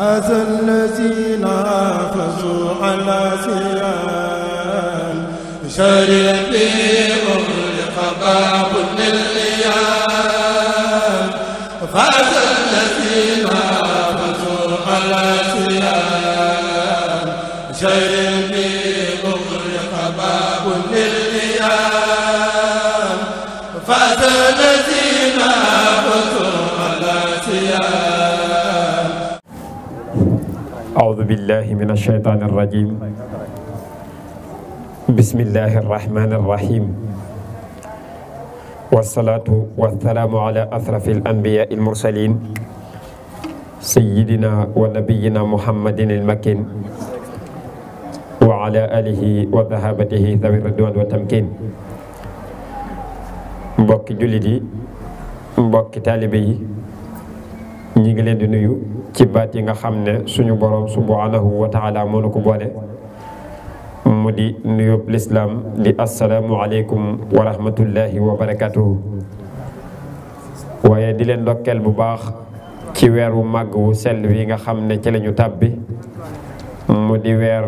هذا الذين حافظوا على صيام شريف أغلق باب للأيام هذا الذين حافظوا على صيام شريف أغلق باب للأيام هذا الذين حافظوا على صيام. أعوذ بالله من الشيطان الرجيم. بسم الله الرحمن الرحيم. والصلاة والسلام على أشرف الأنبياء المرسلين سيدنا ونبينا محمد المكين وعلى آله وصحابته ذوي الرضوان والتمكين. mbokki jullit yi mbokki taalibe yi ñi ngi leen di nuyu ci baat yi nga xam ne suñu borom subhanahu wa taala moo nu ko boole mu di nuyób lislaam di assalaamu aleykum wa rahmatullahi wa barakatuhu. waaye di leen ndokkeel bu baax ci weer wu màgg wu sell wi nga xam ne ci lañu tàbbi mu di weer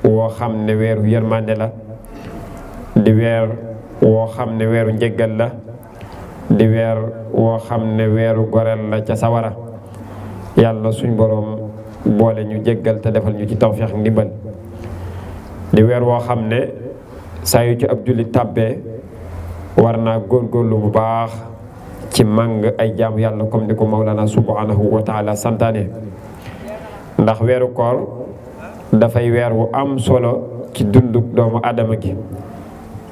woo xam ne weeru yërmande la, di weer woo xam ne weeru njëggal la, di weer woo xam ne weeru goreel la ca sawara. yàlla suñ boroom boole ñu jéggal te defal ñu ci tawfeex ndimbal. di weer woo xam ne saa yu ci ab jullit tàbbee war naa góorgóorlu bu baax ci màng ay jaam yàlla comme ni ko Mawlana subhanahu wa taala santaane. ndax weeru koor dafay weer wu am solo ci dunduk doomu adama gi,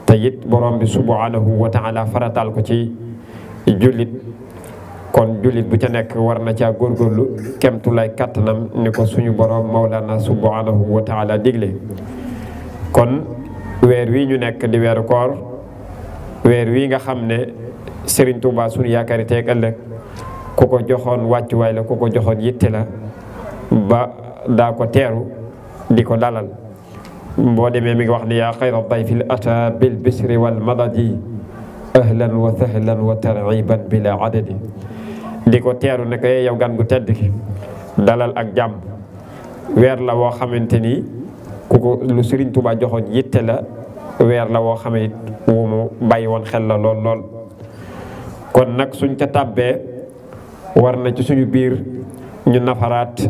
te it borom bi subhanahu wa taala faratal ko ci jullit. kon jullit bu ca nekk war na caa góorgóorlu kemtulay kàttanam ni ko suñu borom Mawlana subhanahu wa taala digle. kon weer wi ñu nekk di weeru koor, weer wi nga xam ne Serigne Touba suñu yaakaari teeg ëllëg ku ko joxoon wàccuwaay la, ku ko joxoon yitte la ba daa ko teeru di ko dalal. boo demee mi ngi wax ni yaa xayra dayfil ata bil bisri wal madadi ahlan wa sahlan wa tar'iban bila adadi. di ko teeru ne ko yow gan gu tedd ki dalal ak jàmm. weer la woo xamante ni ku ko lu Serigne Touba joxoon yitte la, weer la woo xam ne wu mu bàyyi woon xel la lool lool. kon nag suñ ca tàbbee war na ci suñu biir ñu nafaraat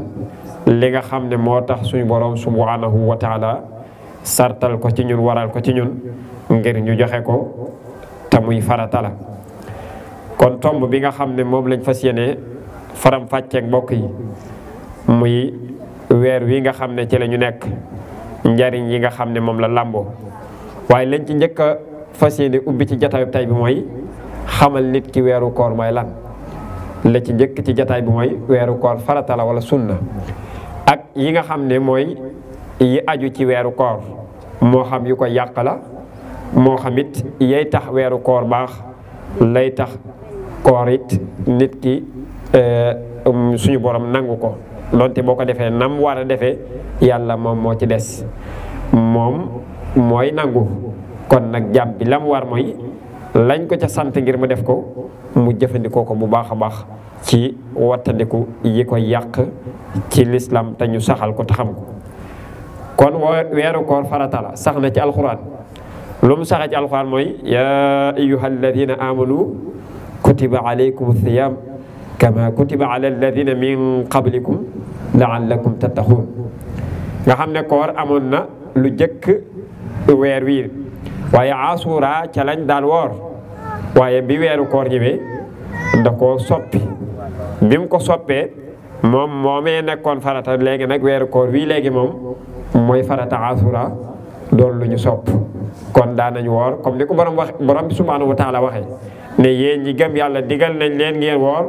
li nga xam ne moo tax suñu borom subhanahu wa taala sartal ko ci ñun, waral ko ci ñun ngir ñu joxe ko te muy farata la. kon tomb bi nga xam ne moom lañ fas yéene faram fàcceeg mbokk yi muy weer wi nga xam ne ci la ñu nekk, njariñ yi nga xam ne moom la làmboo. waaye lañ ci njëkk a fas yéene ubbi ci jataayu tay bi mooy xamal nit ki weeru koor mooy lan. la ci njëkk ci jataay bi mooy weeru koor farata la wala sunna, ak yi nga xam ne mooy yi aju ci weeru koor, moo xam yu ko yàq la, moo xam it yay tax weeru koor baax, lay tax koor it nit ki suñu borom nangu ko. donte boo ko defee nam war a defee yàlla moom moo ci des, moom mooy nangu. kon nag jàmm bi lam war mooy lañ ko ca sant ngir mu def ko mu jëfandikoo ko bu baax a baax ci wattandiku yi koy yàq ci lislaam te ñu saxal ko te xam ko. kon weeru koor farata la, sax na ci alxuraan. lu mu saxee ci alxuraan mooy yaa ayyuha alladina amanu kutiba alaykum siyam kama kutiba ala alladina min qablikum laallakum tattaxuun. nga xam ne koor amoon na lu jëkk weer wi, waaye asura ca lañ daan woor. waaye bi weeru koor ñëwee da koo soppi. bi mu ko soppee moom moomee nekkoon farata, léegi nag weeru koor wii léegi moom mooy farata asura doon lu ñu sopp. kon daan nañ woor comme ni ko borom bi subhanahu wa taala waxee ne yéen ñi gëm yàlla digal nañ leen ngeen woor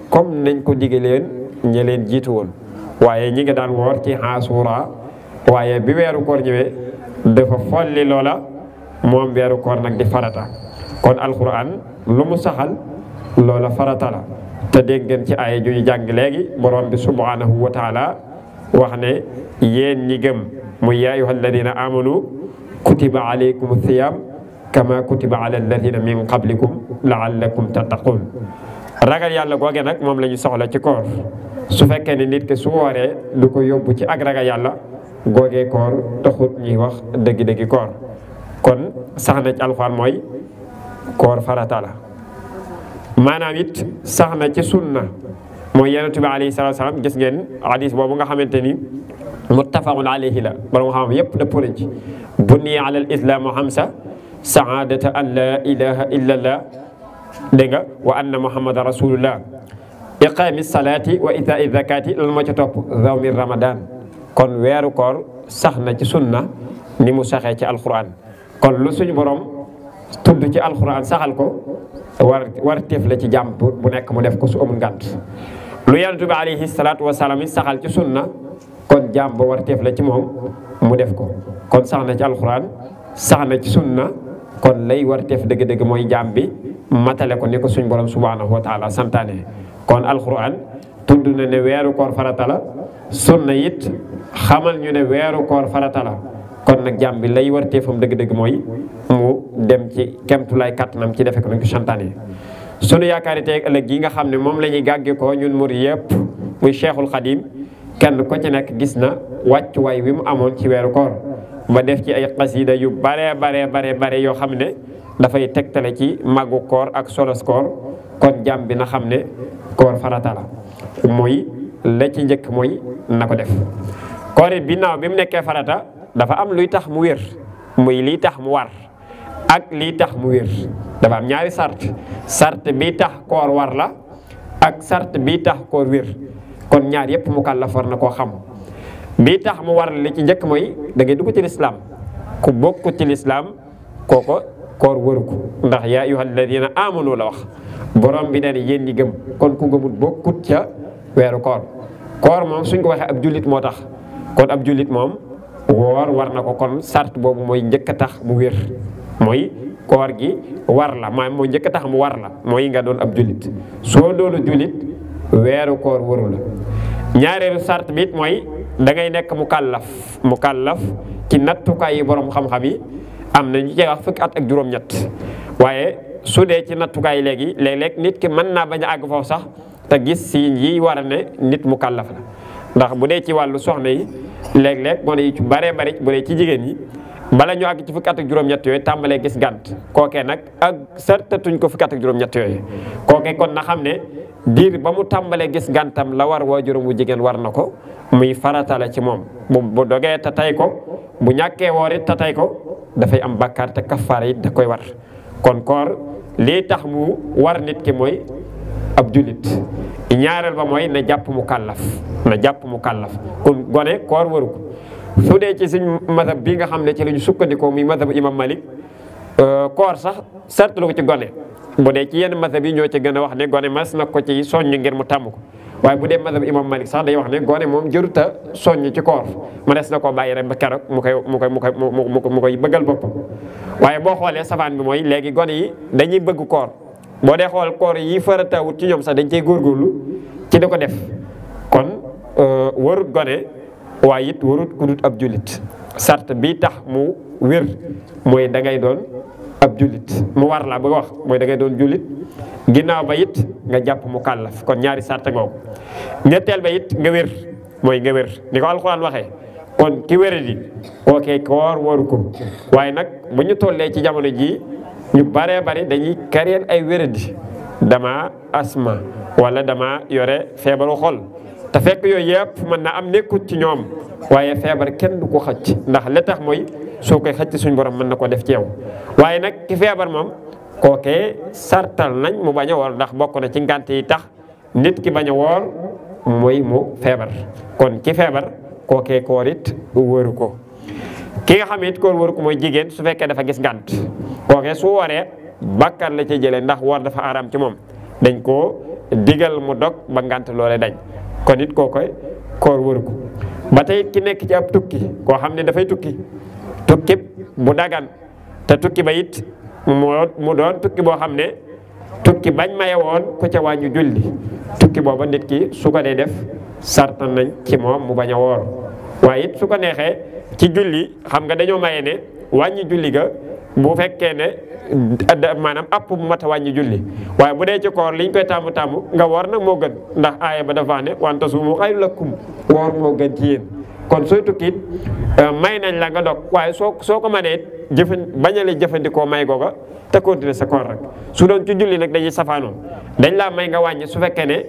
comme nañ ko dige leen ñi leen jiitu woon. waaye ñi nga daan woor ci asura, waaye bi weeru koor ñëwee dafa folli loola, moom weeru koor nag di farata. kon alquran lu mu saxal loola farata la. te dégg ngeen ci aaya ju ñu jàng léegi borom bi subhanahu wa taala wax ne yéen ñi gëm muy yaa ayyuha alladina amanu kutiba alaykum siyam kama kutiba ala alladina min qablikum laallakum tattaqun. ragal yàlla googe nag moom la ñu soxla ci koor. su fekkee ne nit ki su wooree du ko yóbbu ci ak ragal yàlla googee koor taxut ñuy wax dëggi-dëggi koor kon sax na ci alxuraan mooy koor farata la maanaam it sax na ci sunna mooy yonent bi alayhi salaatu salaam gis ngeen hadis boobu nga xamante ni muttafaqun alayhi la borom xam yépp dëppoo nañ ci bunniya ala al islaamu xamsa saadata an la ilaha illa allah dégg nga wa anna muhammadan rasulullah iqaami salaati wa itaa zakati lan moo ca topp zawmi ramadan kon weeru koor sax na ci sunna ni mu saxee ci alquran kon lu suñu borom tudd ci alquran saxal ko war teef la ci jàmm bu nekk mu def ko su amul ngànt lu yonent bi alayhi salaatu wasalaam yi saxal ci sunna kon jàmm ba war teef la ci moom mu def ko kon sax na ci alquran sax na ci sunna kon lay war teef dëgg-dëgg mooy jàmm bi matale ko ni ko suñu borom subhanahu wa taala santaane kon alquran tudd na ne weeru koor farata la sunna it xamal ñu ne weeru koor farata la kon nag jàmm bi lay war teefam dëgg-dëgg mooy mu dem ci kemtulaay kàttanam ci defe ko nañ ko santaane sunu yaakaari tey ëllëg gi nga xam ne moom la ñuy gàgge ko ñun murid yëpp muy Cheikhul Khadim kenn ko ci nekk gis na wàccuwaay wi mu amoon ci weeru koor ba def ci ay xasida yu bare yoo xam ne dafay tegtale ci màggu koor ak solos koor kon jàmm bi na xam ne koor farata la mooy la ci njëkk mooy na ko def koor it bi naaw bi mu nekkee farata dafa am luy tax mu wér muy lii tax mu war ak lii tax mu wér dafa am ñaari sart bi tax koor war la ak sart bi tax koor wér kon ñaar yépp mu kàllaf war na koo xam bii tax mu war li ci njëkk mooy da ngay dugg ci lislaam ku bokk ci lislaam kooko koor wëru ko ndax yaa ayyuhal ladina amanu la wax borom bi nee na yéen ñi gëm kon ku gëmul bokkut ca weeru koor moom suñ ko waxee ab jullit moo tax kon ab jullit moom woor war na ko kon sart boobu mooy njëkk a tax mu wér mooy koor gi war la maanaam mooy njëkk a tax mu war la mooy nga doon ab jullit soo doonu jullit weeru koor waru la ñaareelu sart bi it mooy da ngay nekk mu kàllaf ci nattukaay yi borom xam-xam yi am na ñu ci wax fukki at ak juróom-ñett waaye su dee ci nattukaay yi léeg-léeg nit ki mën naa bañ a àgg foofu sax te gis si yi war a ne nit mu kàllaf la ndax bu dee ci wàllu soxna yi léeg-léeg gone yi ci baree bari bu dee ci jigéen ñi bala ñu àgg ci fukki at ak juróom-ñett yooyu tàmbalee gis gànt kookee nag ak sartatuñ ko fukki at ak juróom-ñett yooyu kookee kon na xam ne diir ba mu tàmbalee gis gàntam la war waajuram wu jigéen war na ko muy farata la ci moom bu dogee te tay ko bu ñàkkee woor it te tay ko dafay am bàkkaar te kafaara it da koy war kon koor lii tax mu war nit ki mooy ab jullit ñaareel ba mooy na jàpp mu kàllaf kon gone koor waru ko su dee ci suñ mazhab bi nga xam ne ci la ñu sukkandikoo muy mazhab imam Malik koor sax sartalu ko ci gone bu dee ci yenn mazhab yi ñoo ci gën a wax ne gone mas na ko ci soññ ngir mu tàmm ko waaye bu dee mazhab imam Malik sax day wax ne gone moom jëruta soññ ci koor ma des na koo bàyyi rek ba keroog mu koy bëggal boppam waaye boo xoolee safaan bi mooy léegi gone yi dañuy bëgg koor boo dee xool koor yi faratawut ci ñoom sax dañ cey góorgóorlu ci di ko def kon warut gone waaye it warut ku dut ab jullit sart bi tax mu wér mooy da ngay doon ab jullit mu war la bëgg wax mooy da ngay doon jullit ginnaaw ba it nga jàpp mu kàllaf kon ñaari sart ngoogu ñetteel ba it nga wér mooy nga wér ni ko alxuraan waxee kon ki wéradi kookee koor waru ko waaye nag bu ñu tollee ci jamono jii ñu baree bari dañuy kareel ay wéradi dama asma wala dama yore feebaru xol te fekk yooyu yëpp mën na am nekkut ci ñoom waaye feebar kenn du ko xëcc ndax li tax mooy soo koy xëcc suñu borom mën na ko def ci yow waaye nag ki feebar moom kookee sartal nañ mu bañ a woor ndax bokk na ci ngànt yi tax nit ki bañ a woor mooy mu feebar kon ki feebar kookee koor it wëru ko ki nga xam it koor wëru ko mooy jigéen su fekkee dafa gis ngànt kookee su wooree bàkkaar la ci jëlee ndax woor dafa araam ci moom dañ koo digal mu dog ba ngànt loolee dañ kon it kookoy koor wëru ko ba tey ki nekk ci ab tukki koo xam ne dafay tukki bu dagan te tukki ba it mu doon tukki boo xam ne tukki bañ maye woon ku ca wàññi julli tukki booba nit ki su ko dee def sartan nañ ci moom mu bañ a woor waaye it su ko neexee ci julli xam nga dañoo maye ne wàññi julli ga bu fekkee ne maanaam app bu mat a wàññi julli waaye bu dee ci koor liñ koy tàmm nga woor nag moo gën ndax aaya ba dafa ne wa an tasuumu xayrun lakum woor moo gën ci yéen kon sooy tukki may nañ la nga dog waaye soo ko mënee bañale jëfandikoo may googa te continuer sa koor rek su doon ci julli nag dañuy safaanoo dañ laa may nga wàññi su fekkee ne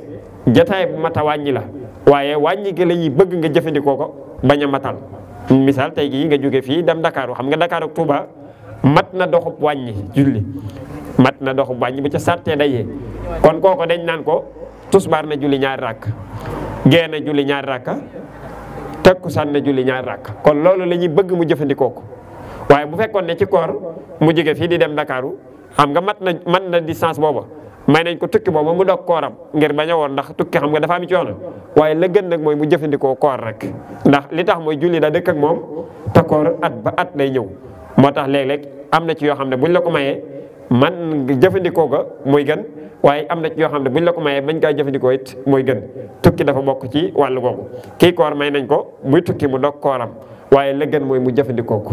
jataay bu mat a wàññi la waaye wàññi gi la ñuy bëgg nga jëfandikoo ko bañ a matal misaal tey gii nga jóge fii dem Dakar xam nga Dakar ak Touba mat na doxub wàññi julli mat na doxub wàññi bu ca sartee dayee kon kooko dañ naan ko tusbaar na julli ñaari rakk gee na julli ñaari rakka takkusaan na julli ñaari rakk kon loolu la ñuy bëgg mu jëfandikoo ko waaye bu fekkoon ne ci koor mu jóge fii di dem Dakaru xam nga mat na distance booba may nañ ko tukki booba mu dog kooram ngir bañ a woon ndax tukki xam nga dafa am coono waaye la gën nag mooy mu jëfandikoo koor rek ndax li tax mooy julli daa dëkk ak moom te koor at ba at day ñëw moo tax léeg-léeg am na ci yoo xam ne buñ la ko mayee man jëfandikoo ga mooy gën waaye am na ci yoo xam ne buñ la ko mayee bañ kaa jëfandikoo it mooy gën tukki dafa bokk ci wàllu googu kii koor may nañ ko muy tukki mu dog kooram waaye la gën mooy mu jëfandikoo ko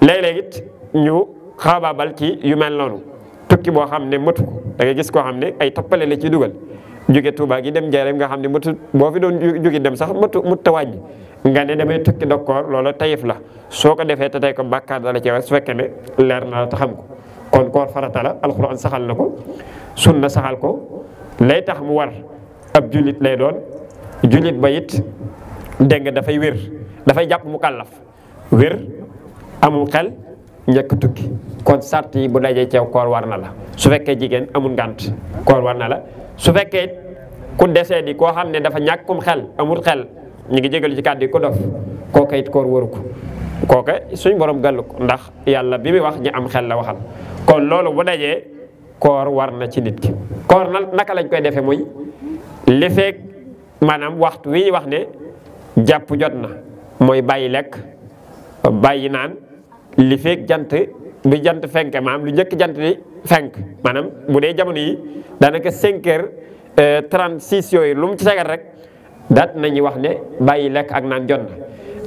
léeg-léeg it ñu xaabaabal ci yu mel noonu tukki boo xam ne matu ko da nga gis koo xam ne ay toppale la ci dugal jóge Touba gi dem Njaaréem nga xam ne matu boo fi doon jóge dem sax mut ta wàññi nga ne damay tukki dog koor loolu tayif la soo ko defee te tey ko bàkkaar dala ci wax su fekkee ne leer na la te xam ko kon koor farata la alxuraan saxal na ko sunna saxal ko lay tax mu war ab jullit lay doon jullit ba it dégg nga dafay wér dafay jàpp mu kàllaf wér amul xel njëkk tukki kon sart yi bu dajee ceew koor war na la su fekkee jigéen amul ngànt koor war na la su fekkee ku desee di koo xam ne dafa ñàkkum xel amul xel ñu ngi jégalu ci kàddu yi ko dof kooka it koor waru ko kooka suñ borom gàllu ko ndax yàlla bi muy wax ñi am xel la waxal kon loolu bu dajee koor war na ci nit ki koor naka lañ koy defee muy li feek maanaam waxtu wi wax ne jàpp jot na mooy bàyyi lekk bàyyi naan li feek jant bi jant fenk maanaam lu njëkk jant di fenk maanaam bu dee jamono yi daanaka 5h36 yooyu lu mu ci sagar rek daat nañuy wax ne bàyyi lekk ak naan jot na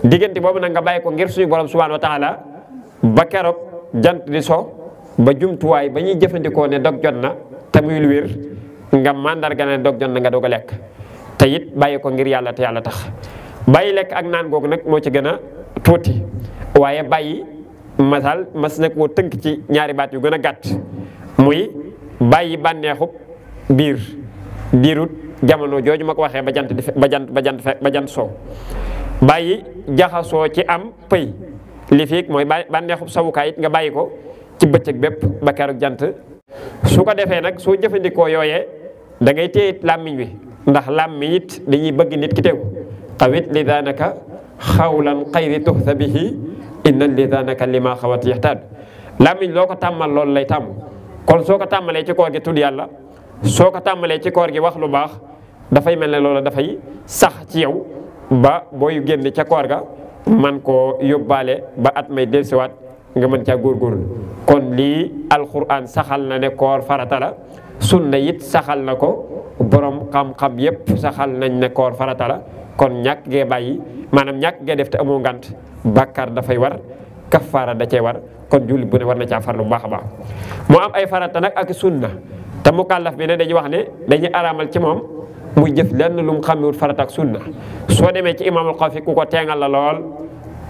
diggante boobu nag nga bàyyi ko ngir suñu borom subhanahu wa taala ba keroog jant di so ba jumtuwaay ba ñuy jëfandikoo ne dog jot na te muy lu wér nga mandarga ne dog jot na nga doog a lekk te it bàyyi ko ngir yàlla te yàlla tax bàyyi lekk ak naan googu nag moo ci gën a tuuti waaye bàyyi masal mas na koo tënk ci ñaari baat yu gën a gàtt muy bàyyi bànneexub biirut jamono jooju ma ko waxee ba jant soow bàyyi jaxasoo ci am pëy li fiig mooy bànneexub sawukaay it nga bàyyi ko ci bëccëg bépp ba keroog jant su ko defee nag soo jëfandikoo yooyee da ngay téye làmmiñ wi ndax làmmiñ it dañuy bëgg nit ki tegu xawit li daanaka xawlan xayri tuxsa bihi inna li daanaka lima xawat yaxtaadu làmmiñ loo ko tàmmal loolu lay tàmm kon soo ko tàmmalee ci koor gi tudd yàlla soo ko tàmmalee ci koor gi wax lu baax dafay mel ne loolu dafay sax ci yow ba booy génn ca koor ga man koo yóbbaale ba at may dellusiwaat nga mën caa góorgóorlu kon lii alxuraan saxal na ne koor farata la sunna it saxal na ko borom xam-xam yépp saxal nañ ne koor farata la kon ñàkk gee bàyyi maanaam ñàkk gee def te amoo ngant bàkkaar dafay war kafaara da cee war kon julli bu ne war na caa farlu bu baax a baax moo am ay farata nag ak sunna te mu kàllaf bi ne dañuy wax ne dañuy araamal ci moom muy jëf lenn lu mu xamewut farata ak sunna soo demee ci imaamul Xafi ku ko teengal la lool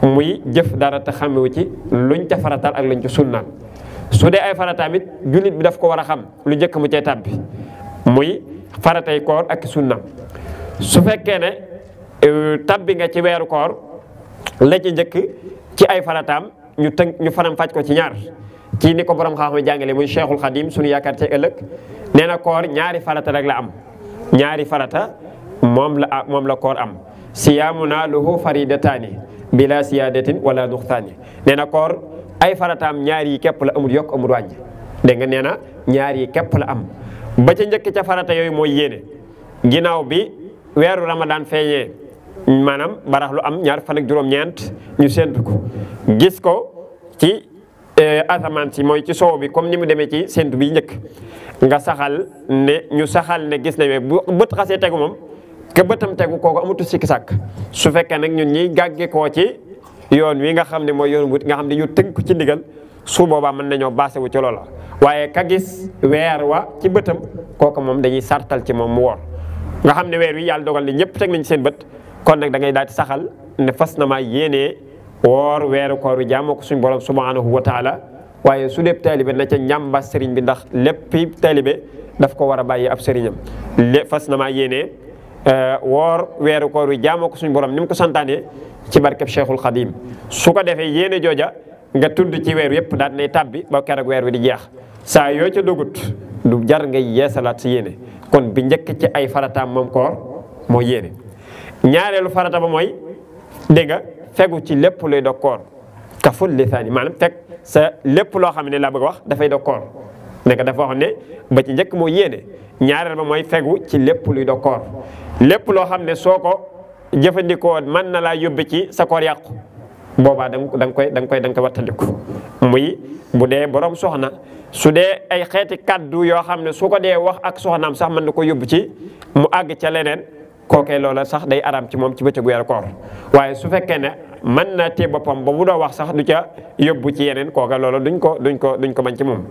muy jëf dara te xamewu ci luñ ca faratal ak luñ ci sunnaal su dee ay farataam it jullit bi daf ko war a xam lu njëkk mu cay tàbbi muy faratay koor ak sunnaam su fekkee ne tabbi nga ci weeru koor la ci njëkk ci ay farataam ñu faram faj ko ci ñaar ci ni ko borom xam-xam jàngale muy Cheikhul Khadim suñu yaakaar ci ëllëg nee na koor ñaari farata rek la am ñaari farata moom la koor am siyaamuna lahu faridataani bila siyaadatin wala nuxtaani nee na koor ay farataam ñaar yi képp la amul yokk amul wàññi dégg nga nee na ñaar yi képp la am ba ca njëkk ca farata yooyu mooy yéene ginnaaw bi weeru Ramadan feeñee maanaam barax lu am ñaar fan ak juróom-ñeent ñu séntu ko gis ko ci asamaan si mooy ci soow bi comme ni mu demee ci séntu bi njëkk nga saxal ne ñu saxal ne gis nañ bu bët xasee tegu moom ke bëtam tegu kooku amatu sikki sàkk su fekkee nag ñun ñiy gàgge koo ci yoon wi nga xam ne mooy yoon wut nga xam ne ñu tënk ci ndigal su boobaa mën nañoo baase wu ci loola waaye ka gis weer wa ci bëtam kooku moom dañuy sartal ci moom mu woor nga xam ne weer wi yàlla dogal ni ñëpp teg nañ seen bët kon nag da ngay daal di saxal ne fas na maa yéenee woor weeru koor wi jaamoo ko suñu borom subhanahu wa taala waaye su dee taalibe na ca ñàmba sëriñ bi ndax lépp taalibe daf ko war a bàyyi ab sëriñam fas na maa yéenee woor weeru koor wi jaamoo ko suñu borom ni mu ko santaane ci barkeb Cheikhul Khadim su ko defee yéene jooja nga tudd ci weer yëpp daal nay tàbbi ba keroog weer wi di jeex saa yoo ca dogut du jar ngay yeesalaat si yéene kon bi njëkk ci ay farataam moom koor moo yéene ñaareelu farata ba mooy dégg nga fegu ci lépp luy dog koor kaful lisaani maanaam fekk sa lépp loo xam ne laa bëgg a wax dafay dog koor nekk dafa wax ne ba ci njëkk moo yéene ñaareel ba mooy fegu ci lépp luy dog koor lépp loo xam ne soo ko jëfandikoo mën na laa yóbbe ci sa koor yàqu boobaa da nga koy wattandiku muy bu dee borom soxna su dee ay xeeti kaddu yoo xam ne su ko dee wax ak soxnaam sax mën na ko yóbbu ci mu àgg ca leneen kookee loola sax day araam ci moom ci bëccëgu weeru koor waaye su fekkee ne mën na téye boppam ba bu doo wax sax du ca yóbbu ci yeneen kooka loola duñ ko bañ ci moom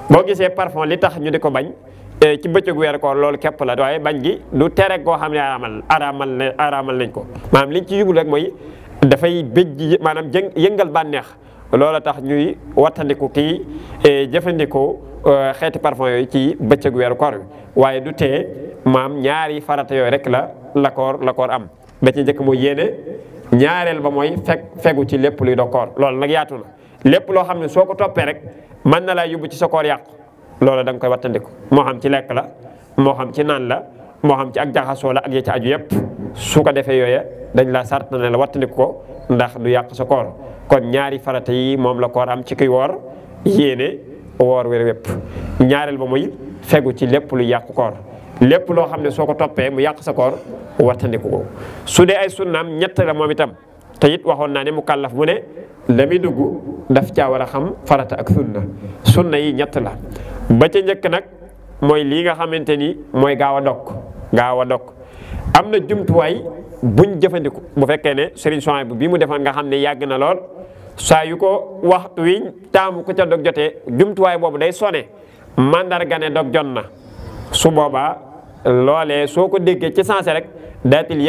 boo gisee parfum li tax ñu di ko bañ ci bëccëgu weeru koor loolu képp la waaye bañ gi du tere goo xam ne araamal nañ ko maanaam liñ ci yugul rek mooy dafay bëj maanaam yëngal bànneex loola tax ñuy wattandiku kii jëfandikoo xeeti parfum yooyu ci bëccëgu weeru koor bi waaye du tee maam ñaari farata yooyu rek la koor am ba ci njëkk mooy yéene ñaareel ba mooy fegu ci lépp luy dog koor loolu nag yaatu na lépp loo xam ne soo ko toppee rek mën na laa yóbbu ci sa koor yàqu loolu da nga koy wattandiku moo xam ci lekk la moo xam ci naan la moo xam ci ak jaxasoo la ak ya ci aju yëpp su ko defee yooye dañ la sart na ne la wattandiku ko ndax du yàq sa koor kon ñaari farata yi moom la koor am ci kuy woor yéene woor wér wépp ñaareel ba muy fegu ci lépp lu yàq koor lépp loo xam ne soo ko toppee mu yàq sa koor wattandiku ko su dee ay sunnaam ñett la moom itam te it waxoon naa ne mu kàllaf mu ne la muy dugg daf caa war a xam farata ak sunna yi ñett la ba ca njëkk nag mooy lii nga xamante ni mooy gaaw a dog am na jumtuwaay buñ jëfandiku bu fekkee ne Serigne Souhaïbou bi mu defoon nga xam ne yàgg na lool saa yu ko waxtu wi taamu ku ca dog jotee jumtuwaay boobu day sone mandarga ne dog jot na su boobaa loolee soo ko déggee ci sensé rek daatil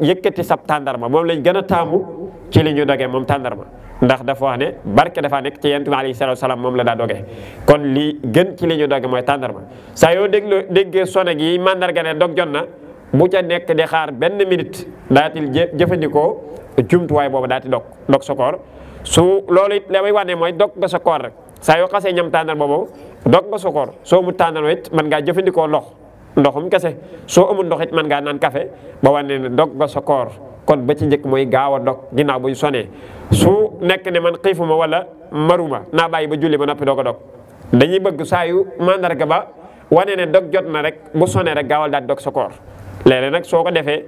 yëkkati sab tàndarma moom lañ gën a taamu ci li ñu dogee moom tàndarma ndax dafa wax ne barke dafa nekk ci yonent bi alayhi salaatu salaam moom la daa dogee kon li gën ci li ñu doge mooy tàndarma saa yoo déggee sone gi mandarga ne dog jot na bu ca nekk di xaar benn minute daatil jëfandikoo jumtuwaay boobu daati dog sa koor su loolu it la may wane mooy dog nga sa koor rek saa yoo xasee ñam tàndarma boobu dog nga sa koor soo mu tàndarma it mën ngaa jëfandikoo ndoxum kese soo amul ndox it mën ngaa naan café ba wane ne dog nga sa koor kon ba ci njëkk mooy gaaw a dog ginnaaw buñ sonee su nekk ne man xiifuma wala maruma naa bàyyi ba julli ba noppi doog a dog dañuy bëgg saa yu mandarga ba wane ne dog jot na rek bu sonee rek gaawal daal dog sa koor léeg-léeg nag soo ko defee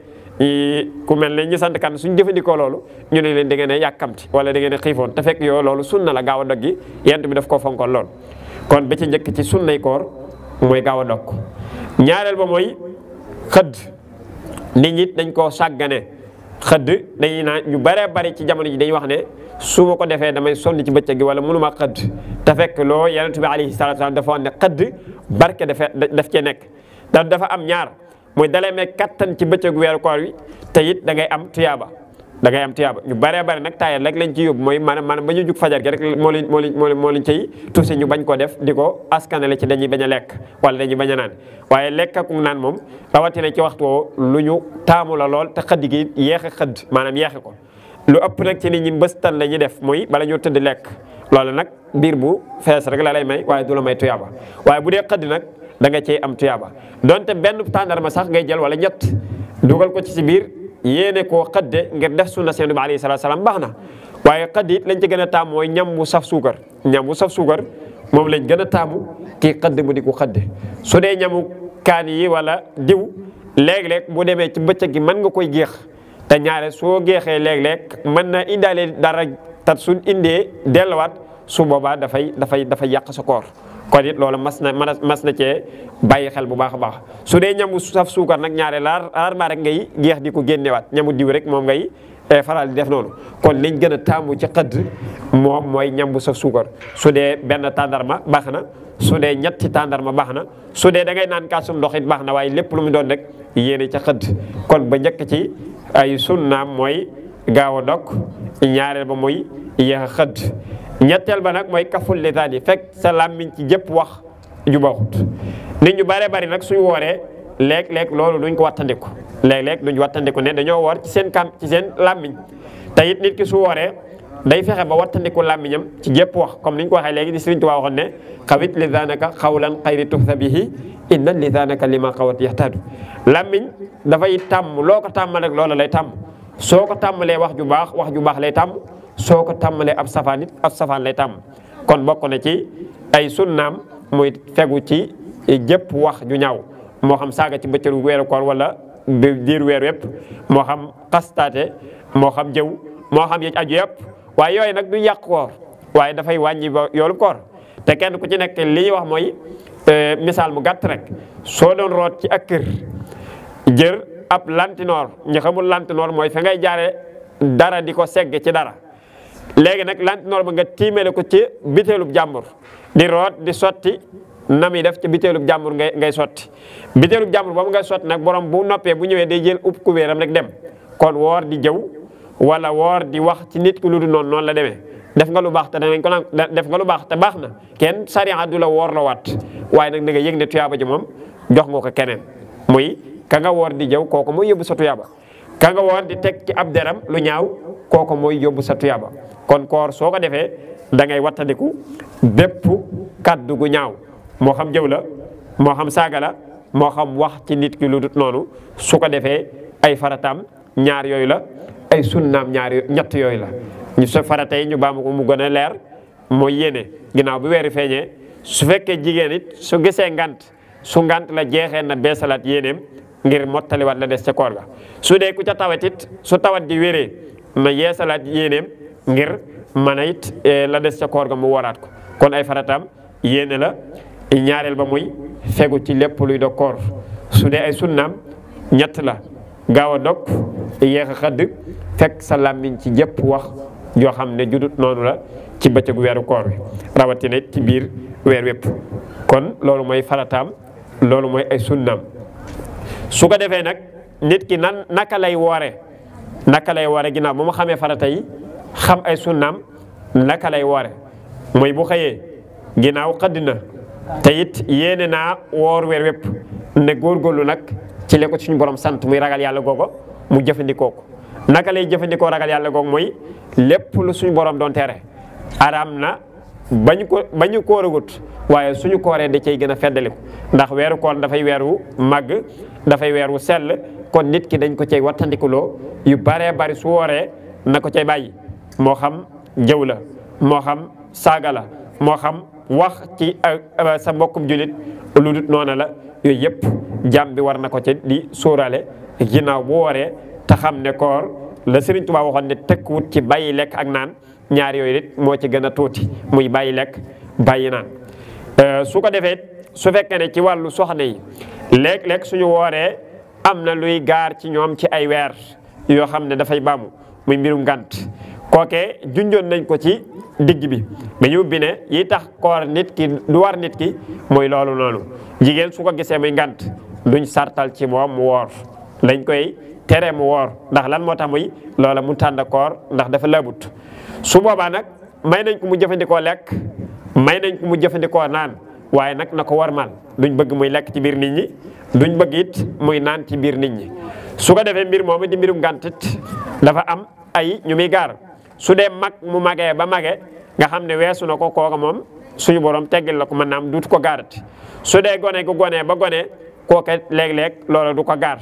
ku mel ne ñi sant kan suñ jëfandikoo loolu ñu ne leen da ngeen a yàkkamti wala da ngeen a xiifoon te fekk yow loolu sunna la gaaw a dog gi yent bi daf koo fonkoon lool kon ba ci njëkk ci sunnay koor mooy gaaw a dog ñaareel ba mooy xëdd nit ñi dañ koo sàggane xëdd dañuy naan ñu baree bari ci jamono ji dañuy wax ne su ma ko defee damay sonn ci bëccëg gi wala mënuma xëdd te fekk loo yonent bi alayhi salaatu salaam dafa wax ne xëdd barke daf cee nekk dafa am ñaar mooy dalee may kattan ci bëccëgu weeru koor wi te it da ngay am tuyaaba ñu baree bari nag taayal rek lañ ci yóbbu mooy maanaam ba ñu jug fajar gi rek moo leen ciy tuuti ñu bañ ko def di ko askanale ci dañuy bañ a lekk wala dañuy bañ a naan waaye lekk ak naan moom rawatina ci waxtu woo lu ñu taamu la lool te xëdd gi yeexe xëdd maanaam yeexe ko lu ëpp nag ci nit ñi mbëstan la ñuy def mooy bala ñoo tëdd lekk loolu nag biir bu fees rek la lay may waaye du la may tuyaaba waaye bu dee xëdd nag da nga cee am tuyaaba donte benn tàndarma sax ngay jël wala ñett dugal ko ci si biir yéene koo xëdde ngir def sunna Yonent bi alayhi salaatu salaam baax na waaye xëdd it lañ ci gën a taamu mooy ñam bu saf suukar moom lañ gën a taamu kii xëdd mu di ko xëdde su dee ñamu kaan yi wala diw léeg-léeg bu demee ci bëccëg gi mën nga koy géex te ñaare soo géexee léeg-léeg mën na indaale dara tat suñ indee delluwaat su boobaa dafay yàq sa koor kon it loolu mas na cee bàyyi xel bu baax a baax su dee ñamu saf suukar nag ñaare rarement rek ngay géex di ko génnewaat ñamu diw rek moom ngay faral di def noonu kon liñ gën a taamu ci xëdd moom mooy ñam bu saf suukar su dee benn tàndarma baax na su dee ñetti tàndarma baax na su dee da ngay naan kaasum ndox it baax na waaye lépp lu mu doon rek yéene ca xëdd kon ba njëkk ci ay sunnaam mooy gaaw a dog ñaareel ba mooy yéex a xëdd ñetteel ba nag mooy kaful lisaan yi fekk sa làmmiñ ci jëpp wax ju baaxut nit ñu bare bari nag suñu wooree léeg-léeg loolu duñ ko wattandiku léeg-léeg duñ wattandiku ne dañoo woor ci seen làmmiñ te it nit ki su wooree day fexe ba wattandiku làmmiñam ci jëpp wax comme ni ñu ko waxee léegi di Sëriñ Tuubaa waxoon ne xawit lisaanaka xawlan xayri tuxsa bihi inna lisaanaka lima xawat yaxtaadu làmmiñ dafay tàmm loo ko tàmm rek loola lay tàmm soo ko tàmmalee wax ju baax lay tàmm soo ko tàmmalee ab safaan it ab safaan lay tàmm kon bokk na ci ay sunnaam muy fegu ci jëpp wax ju ñaaw moo xam saaga ci bëccëgu weeru koor wala diir weer yëpp moo xam xastaate moo xam jëw moo xam yëj aju yëpp waaye yooyu nag du yàq koor waaye dafay wàññi ba yoolu koor te kenn ku ci nekk li ñuy wax mooy misaal mu gàtt rek soo doon root ci ak kër jër ab lantinoor ñu xamul lantinoor mooy fa ngay jaare dara di ko segg ci dara léegi nag lantinoor ba nga tiimale ko ci biteelub jàmbur di root di sotti na muy def ci biteelub jàmbur ngay sotti biteelub jàmbur boobu ngay sotti nag borom bu noppee bu ñëwee day jël ub kubéeram rek dem kon woor di jëw wala woor di wax ci nit ki lu du noonu la demee def nga lu baax te danañ ko naan def nga lu baax te baax na kenn sariya du la woor la waat waaye nag da nga yëg ne tuyaaba ji moom jox nga ko keneen muy ka nga woor di jëw kooku mooy yóbbu sa tuyaaba ka nga woor di teg ci ab deram lu ñaaw kooku mooy yóbbu sa tuyaaba kon koor soo ko defee da ngay wattandiku bépp kaddu gu ñaaw moo xam jëw la moo xam saaga la moo xam wax ci nit ki lu dut noonu su ko defee ay farataam ñaar yooyu la ay sunnaam ñett yooyu la ñu sa farata yi ñu baamu ko mu gën a leer mooy yéene ginnaaw bi weeri feeñee su fekkee jigéen it su gisee ngant su ngant la jeexee na beesalaat yéeneem ngir mottaliwaat la des ca koor ga su dee ku ca tawat it su tawat ji wéree na yeesalaat yéeneem ngir mën a it la des ca koor ga mu waraat ko kon ay farataam yéene la ñaareel ba muy fegu ci lépp luy dog koor su dee ay sunnaam ñett la gaaw a dog yéex a xëdd fekk sa làmmiñ ci jëpp wax joo xam ne judut noonu la ci bëccëgu weeru koor wi rawatina ci biir weer wépp kon loolu mooy farataam loolu mooy ay sunnaam su ko defee nag nit ki naka lay woore ginnaaw ba mu xamee farata yi xam ay sunnaam naka lay woore mooy bu xëyee ginnaaw xëdd na te it yéene naa woor weer wépp ne góorgóorlu nag ci le ko suñu borom sant muy ragal yàlla googu mu jëfandikoo ko naka lay jëfandikoo ragal yàlla googu mooy lépp lu suñu borom doon tere araam na bañu kóoragut waaye suñu kooree da cay gën a feddaliku ndax weeru koor dafay weeru màgg dafay weeru sell kon nit ki dañ ko cay wattandikuloo yu baree bari su wooree na ko cay bàyyi moo xam jëw la moo xam saaga la moo xam wax ci sa mbokkum julit lu dut noona la yooyu yëpp jàmm bi war na ko ci di sóoraale ginnaaw bu wooree te xam ne koor la Sëriñ Tuubaa waxoon ne tëkkuwut ci bàyyi lekk ak naan ñaar yooyu it moo ci gën a tuuti muy bàyyi lekk bàyyi naan su ko defee su fekkee ne ci wàllu soxna yi léeg-léeg suñu wooree am na luy gaar ci ñoom ci ay weer yoo xam ne dafay baamu muy mbirum ngànt kookee junjoon nañ ko ci digg bi ba ñu ubbi ne yi tax koor nit ki du war nit ki mooy loolu noonu jigéen su ko gisee muy ngànt duñ sartal ci moom mu woor lañ koy tere mu woor ndax lan moo tax muy loola mu tànn koor ndax dafa labut su boobaa nag may nañ ko mu jëfandikoo lekk may nañ ko mu jëfandikoo naan waaye nag na ko war mal duñ bëgg muy lekk ci biir nit ñi duñ bëgg it muy naan ci biir nit ñi su ko defee mbir moomu di mbirum ngàntit dafa am ay ñu muy gaar su dee mag mu magee ba magee nga xam ne weesu na ko kooka moom suñu borom teggil la ko mën naa am duutu ko gaarati su dee gone gu gonee ba gone kooka léeg-léeg loola du ko gaar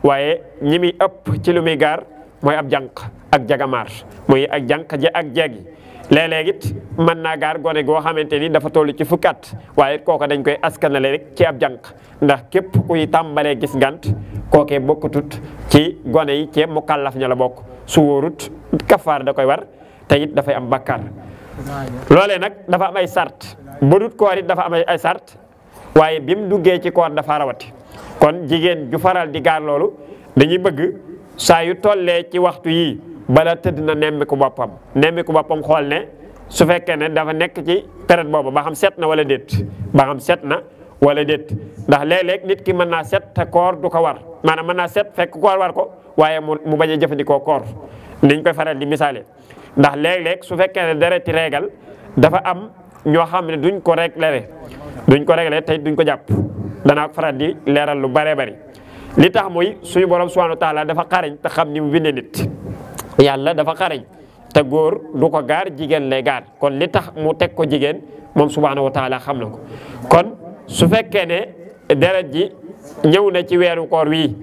waaye ñi muy ëpp ci lu muy gaar mooy ab jànq ak jagamaar muy ak jànq ak jeegi léeg-léeg it mën naa gaar gone goo xamante ni dafa toll ci fukki at waaye kooka dañ koy askanale rek ci ab jànq ndax képp kuy tàmbalee gis ngant kookee bokkutut ci gone yi ci mu kàllaf ña la bokk su wóorut kafaar da koy war te it dafay am bakkaar loolee nag dafa am ay sart ba dut koor it dafa am ay sart waaye bi mu duggee ci koor dafa rawati kon jigéen ju faral di gaar loolu dañuy bëgg saa yu tollee ci waxtu yi bala tëdd na nemmiku boppam xool ne su fekkee ne dafa nekk ci période boobu ba xam set na wala déet ndax léeg-léeg nit ki mën naa set te koor du ko war maanaam mën naa set fekk koor war ko waaye mu bañ a jëfandikoo koor niñ koy faral di misaale ndax léeg-léeg su fekkee ne dereti régal dafa am ñoo xam ne duñ ko réglé tey duñ ko jàpp danaa ko faral di leeral lu bare bari li tax muy suñu borom subhanahu wa taala dafa xarañ te xam ni mu bindee nit yàlla dafa xarañ te góor du ko gaar jigéen lay gaar kon li tax mu teg ko jigéen moom subhanahu wa taala xam na ko kon su fekkee ne deret ji ñëw na ci weeru koor wii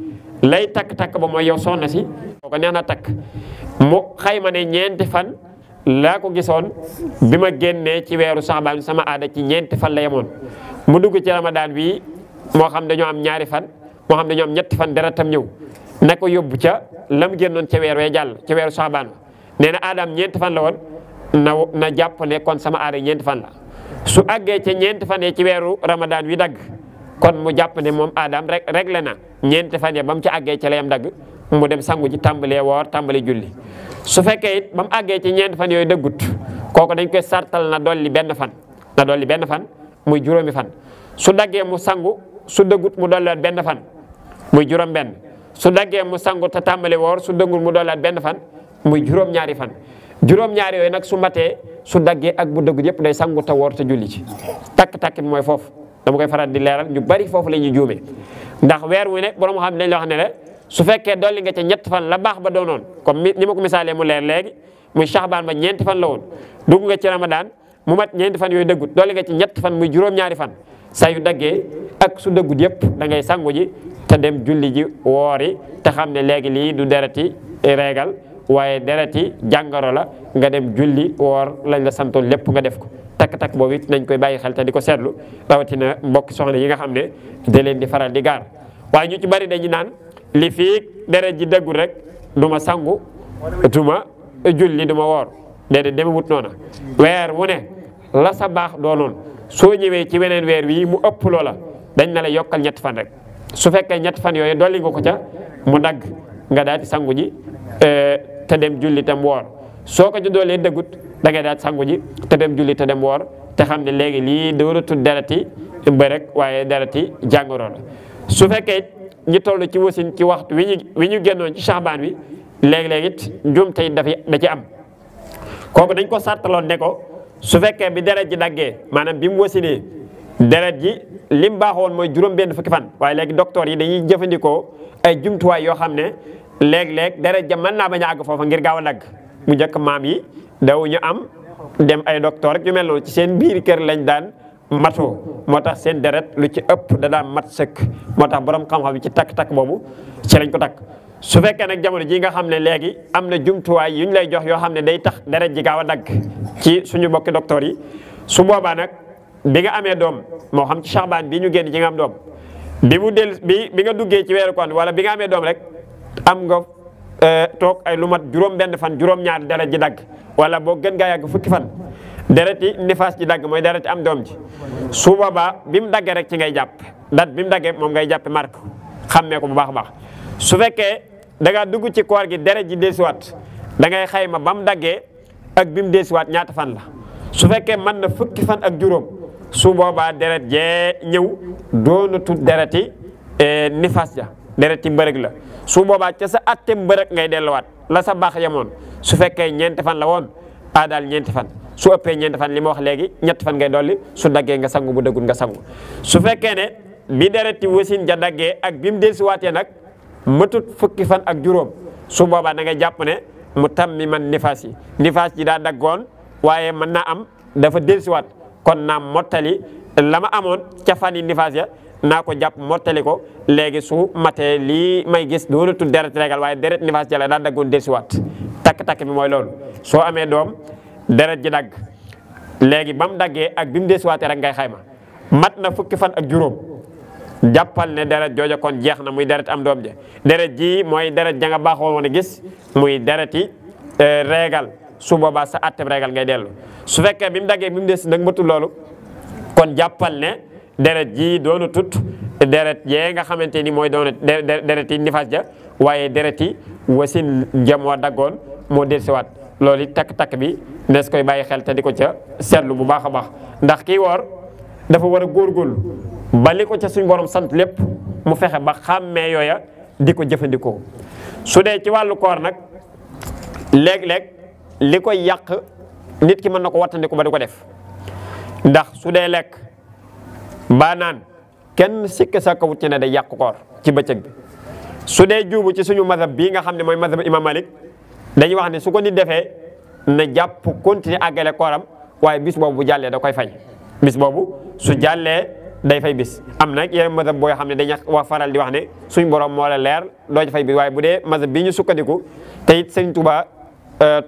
lay takk-takk ba mooy yow soxna si ko neex na takk mu xayma ne ñeenti fan laa ko gisoon bi ma génnee ci weeru saxbaan sama aada ci ñeenti fan la yemoon mu dugg ci ramadaan bii moo xam dañoo am ñaari fan moo xam dañoo am ñetti fan deretam ñëw na ko yóbbu ca lam génnoon ca weer wee jàll ca weeru saxbaan nee na aadaam ñeenti fan la woon na jàpp ne kon sama aada ñeenti fan la su àggee ca ñeenti fan yi ci weeru ramadaan wi dagg kon mu jàpp ne moom aadaam rek réglé na ñeenti fan ya ba mu ci àggee ca la yam dagg mu dem sangu ji tàmbalee woor tàmbali julli su fekkee it ba mu àggee ci ñeenti fan yooyu dëggut kooku dañ koy sartal na dolli benn fan muy juróomi fan su daggee mu sangu su dëggut mu dolliwaat benn fan muy juróom benn su daggee mu sangu te tàmbali woor su dëggul mu dolliwaat benn fan muy juróom-ñaari fan juróom-ñaari yooyu nag su matee su daggee ak bu dëggut yëpp day sangu te woor te julli ci takk-takk bi mooy foofu dama koy faral di leeral ñu bari foofu la ñuy juumee ndax weer wu ne borom xam dañ la wax ne la su fekkee dolli nga ca ñett fan la baax ba doonoon comme ni ma ko misaalee mu leer léegi muy Saxbaan ba ñeenti fan la woon dugg nga ci Ramadan mu mat ñeenti fan yooyu dëggut dolli nga ci ñett fan muy juróom-ñaari fan saa yu daggee ak su dëggut yëpp da ngay sangu ji te dem julli ji woori te xam ne léegi lii du dereti régal waaye dereti jàngoro la nga dem julli woor lañ la santoon lépp nga def ko takk-takk boobu it nañ koy bàyyi xel te di ko seetlu rawatina mbokk soxna yi nga xam ne da leen di faral di gaar waaye ñu ci bari dañu naan li fii deret ji dëggul rek du ma sangu du ma julli du ma woor déedéet deme wut noona weer wu ne la sa baax doonoon soo ñëwee ci weneen weer wii mu ëpp loola dañ na la yokkal ñetti fan rek su fekkee ñetti fan yooyu dolli nga ko ca mu dagg nga daal di sangu ji te dem julli tam woor soo ko ci doolee dëggut da ngay daal sangu ji te dem julli te dem woor te xam ne léegi lii doonatul dereti mbërëk waaye dereti jàngoro la su fekkee ñi toll ci wasin ci waxtu wi ñu génnoon ci Saxbaan wi léegi-léegi it njuumte it da ci am kooku dañ ko sartaloon ne ko su fekkee bi deret ji daggee maanaam bi mu wasinee deret ji lim baaxoon mooy juróom benn fukki fan waaye léegi docteur yi dañuy jëfandikoo ay jumtuwaay yoo xam ne léeg-léeg deret ja mën naa bañ a àgg foofa ngir gaaw a dagg mu njëkk maam yi daw ñu am dem ay docteur rek yu mel noonu ci seen biir kër lañ daan matoo moo tax seen deret lu ci ëpp da daan mat sëkk moo tax borom xam-xam yi ci takk-takk boobu ci lañ ko takk su fekkee nag jamono ji nga xam ne léegi am na jumtuwaay yu ñu lay jox yoo xam ne day tax deret ji gaaw a dagg ci suñu bokki docteur yi su boobaa nag bi nga amee doom moo xam ci Saxbaan bi ñu génn ci nga am doom bi nga duggee ci weeru koor wala bi nga amee doom rek am nga toog ay lu mat juróom benn fan juróom-ñaar deret ji dagg wala boo gën gaa yàgg fukki fan deret yi nifaas ji dagg mooy deret yi am doom ji su boobaa bi mu daggee rek ci ngay jàpp dat bi mu daggee moom ngay jàppe marque xammee ko bu baax a baax su fekkee da ngaa dugg ci koor gi deret ji desuwaat da ngay xayma ba mu daggee ak bi mu desuwaat ñaata fan la su fekkee mën na fukki fan ak juróom su boobaa deret jee ñëw doona tut dereti nifaas ja dereti mbërëg la su boobaa ca sa atte mbërëg ngay delluwaat la sa baax yemoon su fekkee ñeenti fan la woon daal ñeenti fan su ëppee ñeenti fan li ma wax léegi ñetti fan ngay dolli su daggee nga sangu bu dëggul nga sangu su fekkee ne bi dereti wasin ja daggee ak bi mu dellusiwaatee nag matut fukki fan ak juróom su boobaa da ngay jàpp ne mu tam mi man nifaas yi nifaas ji daa daggoon waaye mën naa am dafa dellusiwaat kon naa mottali la ma amoon ca fan yi nifaas ya naa ko jàpp mottali ko léegi su matee lii may gis doonatul deret régal waaye deret nifaas ja la daa daggoon dellusiwaat takk-takk bi mooy loolu soo amee doom deret ji dagg léegi ba mu daggee ak bi mu dellusiwaatee rek ngay xayma mat na fukki fan ak juróom jàppal ne deret jooja kon jeex na muy deret am doom ja deret ji mooy deret ja nga baaxoo woon a gis muy dereti régal su boobaa sa atteb régal ngay dellu su fekkee bi mu daggee bi mu des nag matul loolu kon jàppal ne deret ji doonu tut deret jee nga xamante ni mooy doona deret yi nifaas ja waaye dereti wasin jamoo daggoon moo dellusiwaat loolu it takk-takk bi nees koy bàyyi xel te di ko ca seetlu bu baax a baax ndax kii woor dafa war a góorgóorlu ba li ko ca suñ borom sant lépp mu fexe ba xàmmee yooya di ko jëfandikoo. su dee ci wàllu koor nag léeg-léeg li koy yàq nit ki mën na ko wattandiku ba di ko def ndax su dee lekk ba naan kenn sikk sa kawut ci ne day yàq koor ci bëccëg bi. su dee juubu ci suñu mazhab bii nga xam ne mooy mazhab imam Malik dañuy wax ne su ko nit defee na jàpp continuer àggale kooram waaye bis boobu bu jàllee da koy fay bis boobu su jàllee day fay bis. am nag yeneen mazhab boo xam ne dañuy wax faral di wax ne suñ borom moo la leer doo ci fay bis waaye bu dee mazhab bii ñu sukkandiku te it Sëriñ Tuubaa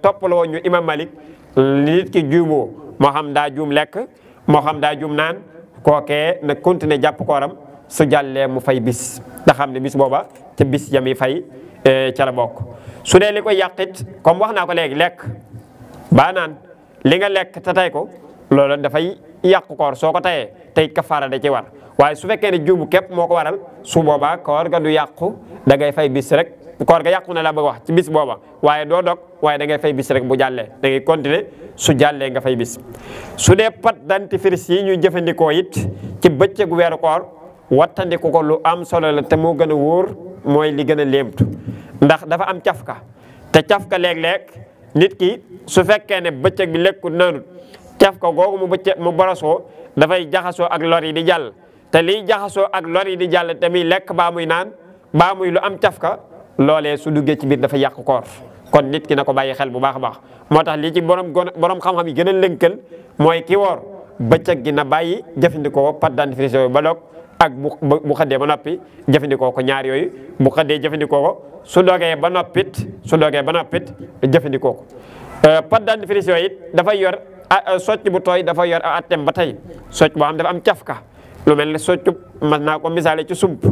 toppaloo ñu imam Malik nit ki juumoo moo xam daa juum lekk moo xam daa juum naan kookee na continuer jàpp kooram su jàllee mu fay bis nga xam ne bis booba te bis yami fay ca la bokk. su dee li koy yàqit comme wax naa ko léegi lekk ba naan li nga lekk te tay ko loolu dafay yàq koor soo ko tayee te it kafaara da ci war waaye su fekkee ne juubu képp moo ko waral su boobaa koor ga du yàqu da ngay fay bis rek koor ga yàqu na la bëgg wax ci bis booba waaye doo dog waaye da ngay fay bis rek bu jàllee da ngay continuer su jàllee nga fay bis. su dee pâte dentifrice yi ñuy jëfandikoo it ci bëccëgu weeru koor wattandiku ko lu am solo la te moo gën a wóor mooy li gën a léemtu ndax dafa am cafka te cafka léeg-léeg nit ki su fekkee ne bëccëg bi lekkut naanut cafka googu mu borosoo dafay jaxasoo ak lor yi di jàll te liy jaxasoo ak lor yi di jàll te muy lekk baa muy naan baa muy lu am cafka loolee su duggee ci biir dafa yàq koor kon nit ki na ko bàyyi xel bu baax a baax moo tax li ci borom xam-xam yi gën a lënkal mooy ki woor bëccëg gi na bàyyi jëfandikoo pâte dentifrice yooyu ba doog ak bu xëddee ba noppi jëfandikoo ko ñaar yooyu bu xëddee jëfandikoo ko su dogee ba noppit jëfandikoo ko pâte dentifrice yooyu it dafay yor socc bu tooy dafa yor attem ba tey socc boo xam dafa am cafka lu mel ne soccub mas naa ko misaale ci sump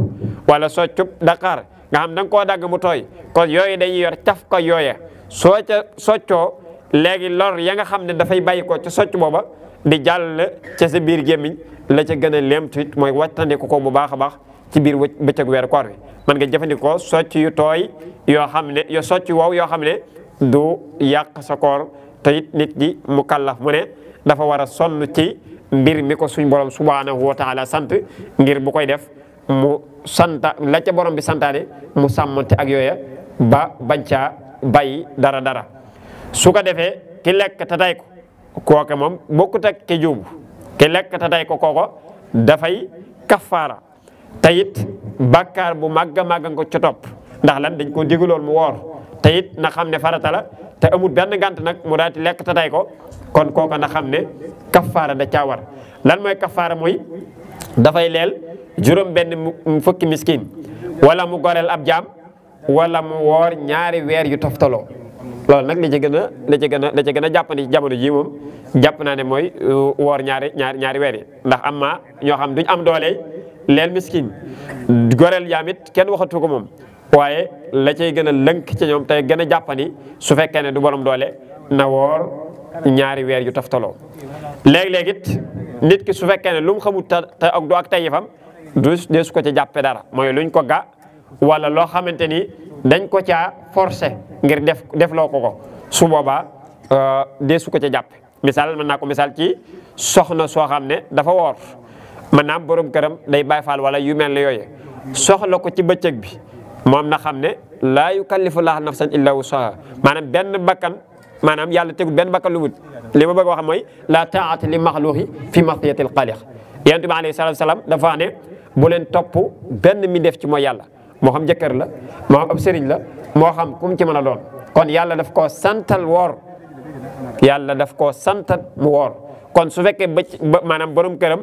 wala soccub Dakar nga xam da nga koo dagg mu tooy kon yooyu dañuy yor cafka yooya soo ca soccoo léegi lor ya nga xam ne dafay bàyyi ko ca socc booba di jàll ca sa biir gémmiñ la ca gën a leemtu it mooy wattandiku ko bu baax a baax ci biir bëccëgu weeru koor bi man nga jëfandikoo socc yu tooy yoo xam ne yo socc wow yoo xam ne du yàq sa koor te it nit gi mu kallaf mu ne dafa war a sonn ci mbir mi ko suñ borom subhanahu wa taala sant ngir bu koy def mu santa la ca borom bi santaane mu sàmmante ak yooya ba bañ caa bàyyi dara su ko defee ki lekk te tay ko kooke moom bokkut ak ki juubu ki lekk te tay ko kooko dafay kafaara te it bàkkaar bu màgg a màgg nga ko ca topp ndax lan dañ ko digaloon mu woor te it na xam ne farata la te amul benn gànt nag mu daal di lekk te tay ko kon kooka na xam ne kafaara da caa war lan mooy kafaara mooy dafay leel juróom benn fukki miskin wala mu goreel ab jaam wala mu woor ñaari weer yu toftaloo loolu nag li ci gën a jàppandi ci jamono ji moom jàpp naa ne mooy woor ñaari weer yi ndax am ma ñoo xam duñ am doole leel miskin goreel jaam it kenn waxatu ko moom waaye la cay gën a lënk ci ñoom tey gën a jàppandi su fekkee ne du borom doole na woor ñaari weer yu toftaloo léeg-léeg it nit ki su fekkee ne lu mu xamul te ak du ak tayifam du su ko ca jàppe dara mooy luñ ko ga wala loo xamante ni dañ ko caa forcé ngir def loo ko su boobaa dee su ko ca jàppe misaal mën naa ko misaal ci soxna soo xam ne dafa woor mën naa am borom këram day bàyyi faal wala yu mel ne yooyu soxla ko ci bëccëg bi moom na xam ne laa yukallifu llaahu nafsan illa wusaha maanaam benn bakkan maanaam yàlla tegul benn bakkan lu wut li ma bëgg a wax mooy la taa'ata li maxluuqi fi ma'siyatil xaaliq yonent bi alayhi salaatu salaam dafa wax ne bu leen topp benn mi def ci mooy yàlla moo xam jëkkër la moo xam ab sëriñ la moo xam kum ci mën a doon kon yàlla daf koo santal woor yàlla daf koo santal mu woor kon su fekkee maanaam borom këram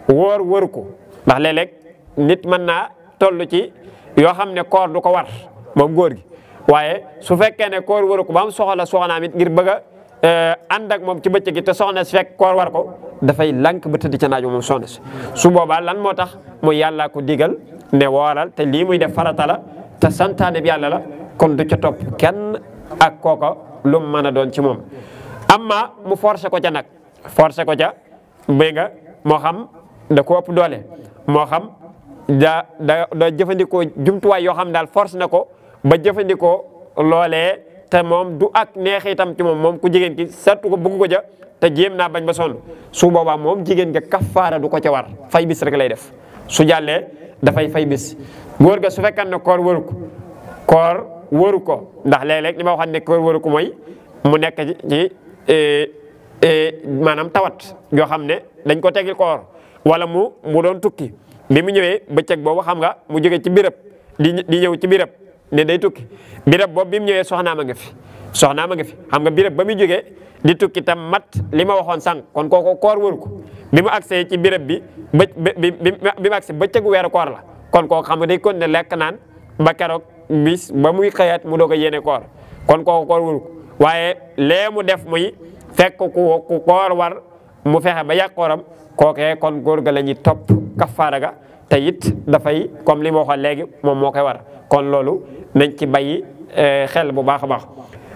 woor wëru ko ndax léeg-léeg nit mën naa toll ci yoo xam ne koor du ko war moom góor gi waaye su fekkee ne koor waru ko ba am soxla soxnaam it ngir bëgg a ànd ak moom ci bëccëg gi te soxna si fekk koor war ko dafay lànk ba tëdd ca naaj moom soxna si su boobaa lan moo tax muy yàllaa ko digal ne wooral te lii muy def farata la te santaane bi yàlla la kon du ca topp kenn ak kooko lu mu mën a doon ci moom amma mu forcé ko ca nag forcé ko ca béy nga moo xam da ko ëpp doole moo xam da jëfandikoo jumtuwaay yoo xam daal force na ko ba jëfandikoo loolee te moom du ak neex itam ci moom ku jigéen ki sartu ko bëgg ko ja te jéem naa bañ ba sonn su boobaa moom jigéen ga kafaara du ko ca war fay bis rek lay def su jàllee dafay fay bis. góor ga su fekkee ne koor wëru ko ndax léeg-léeg li ma waxoon ne koor wëru ko mooy mu nekk ci maanaam tawat yoo xam ne dañ ko tegil koor wala mu doon tukki bi mu ñëwee bëccëg boobu xam nga mu jóge ci birab di ñëw ci birab ne day tukki birab boobu bi mu ñëwee soxnaam a nga fi xam nga birab ba muy jógee di tukki tam mat li ma waxoon sànq kon kooku koor wëru ko bi mu agsee ci birab bi bi mu agsee bëccëgu weeru koor la kon kooku xam nga day kon ne lekk naan ba keroog bis ba muy xëyaat mu doog a yéene koor kon kooku koor wëru ko waaye lee mu def muy fekk ku koor war mu fexe ba yàq kooram kookee kon góor ga la ñuy topp kafaara ga te it dafay comme li ma waxoon léegi moom moo koy war kon loolu nañ ci bàyyi xel bu baax a baax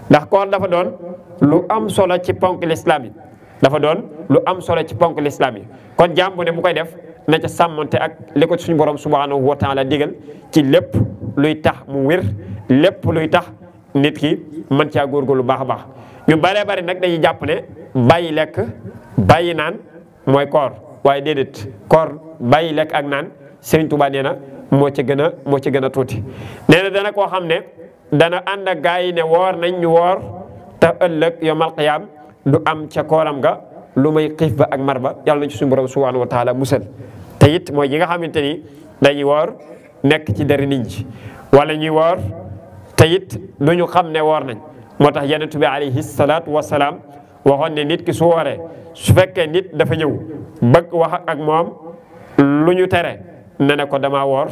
ndax koor dafa doon lu am solo ci ponk l'islam yi kon jaam bu ne bu koy def na ca sàmmonte ak li ko suñu borom subhanahu wa taala digal ci lépp luy tax mu wér lépp luy tax nit ki mën caa góorgóorlu baax a baax ñu baree bari nag dañuy jàpp ne bàyyi lekk bàyyi naan mooy koor waaye déedéet koor bàyyi lekk ak naan Serigne Touba nee na moo ci gën a tuuti. nee na dana koo xam ne dana ànd ak gaa yi ne woor nañ ñu woor te ëllëg yawmal qiyaam du am ca kooram ga lu may xiif ba ak mar ba yàlla nañ ci suñu borom subhanahu wa taala musal te it mooy yi nga xamante ni dañuy woor nekk ci dara nit ñi wala ñuy woor te it duñu xam ne woor nañ moo tax yonent bi alayhi salaatu wa salaam waxoon ne nit ki su wooree su fekkee nit dafa ñëw bëgg wax ak moom lu ñu tere ne ko damaa woor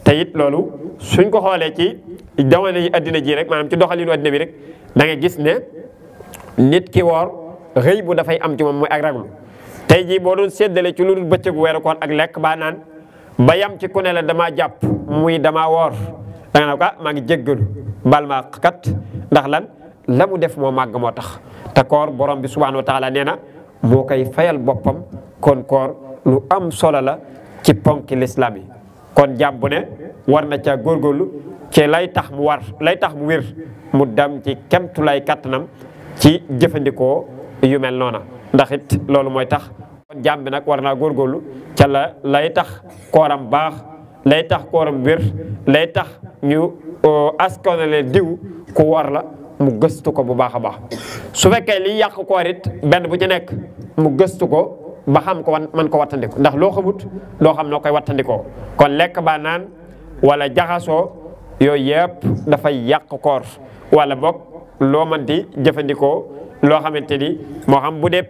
te it loolu suñ ko xoolee ci jamono yi addina ji rek maanaam ci doxalinu addina bi rek da nga gis ne nit ki woor xëy bu dafay am ci moom mooy ak raglu tey jii boo doon séddale ci lu dul bëccëgu weeru koor ak lekk baa naan ba yam ci ku ne la damaa jàpp muy damaa woor da nga ne ko maa ngi jéggalu bal ma kat ndax lan la mu def moo màgg moo tax te koor borom bi subhanahu wa taala nee na moo koy fayal boppam kon koor lu am solo la ci ponki l'islam yi kon jàmm bu ne war na caa góorgóorlu ci lay tax mu wér mu dem ci kemtu lay kattanam ci jëfandikoo yu mel noona ndax it loolu mooy tax kon jàmm bi nag war naa góorgóorlu ca lay tax kooram baax lay tax kooram wér lay tax ñu askanale diw ku war la mu gëstu ko bu baax a baax su fekkee liy yàq koor it benn bu ci nekk mu gëstu ko ba xam ko man ko wattandiko ndax loo xamut loo xam noo koy wattandikoo kon lekk ba naan wala jaxasoo yooyu yëpp dafay yàq koor wala boog loo mën di jëfandikoo loo xamante ni moo xam bu dee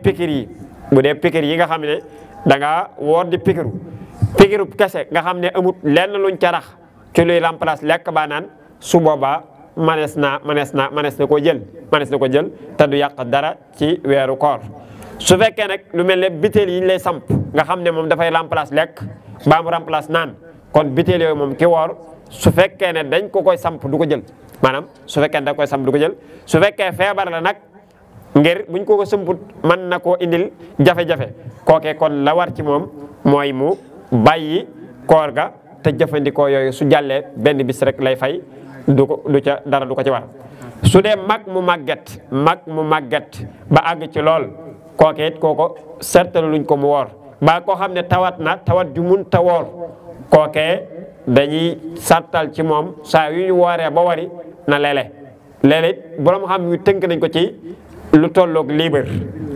pikir yi nga xam ne da ngaa woor di pikiru kese nga xam ne amut lenn luñ ca rax ci luy remplace lekk ba naan su boobaa manees na ko jël te du yàq dara ci weeru koor su fekkee nag lu mel ne bitéel yi ñu lay samp nga xam ne moom dafay remplace lekk baa mu remplace naan kon bitéel yooyu moom ki woor su fekkee ne dañ ko koy samp du ko jël maanaam su fekkee ne dañ koy samp du ko jël su fekkee feebar la nag ngir buñ ko samput mën na koo indil jafe-jafe kookee kon la war ci moom mooy mu bàyyi koor ga te jëfandikoo yooyu su jàllee benn bis rek lay fay du ca dara du ko ci war su dee mag mu màgget ba àgg ci lool kookee it kooko sertalu luñ ko mu woor ba koo xam ne tawat ju mun ta woor kookee dañuy sartal ci moom saa yu ñu wooree ba wari na léeg-léeg it borom xam yu tënk nañ ko ci lu tolloog liibar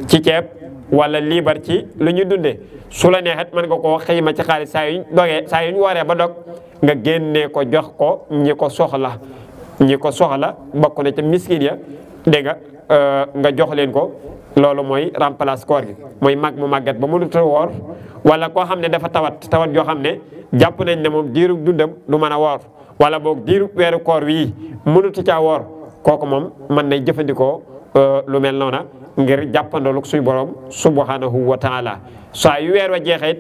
ci ceeb wala liibar ci lu ñu dundee su la neexet mën nga koo xëyma ci xaalis saa yu ñu wooree ba dog nga génnee ko jox ko ñi ko soxla bokk na ca miskin ya dégg nga jox leen ko loolu mooy remplace koor gi mooy mag mu màggat ba mënut a woor wala koo xam ne dafa tawat joo xam ne jàpp nañ ne moom diiru dundam du mën a woor wala boog diiru weeru koor wii mënut caa woor kooku moom mën nay jëfandikoo lu mel noona ngir jàppandalu suñu borom subhanahu wa taala saa yu weer wa jeexee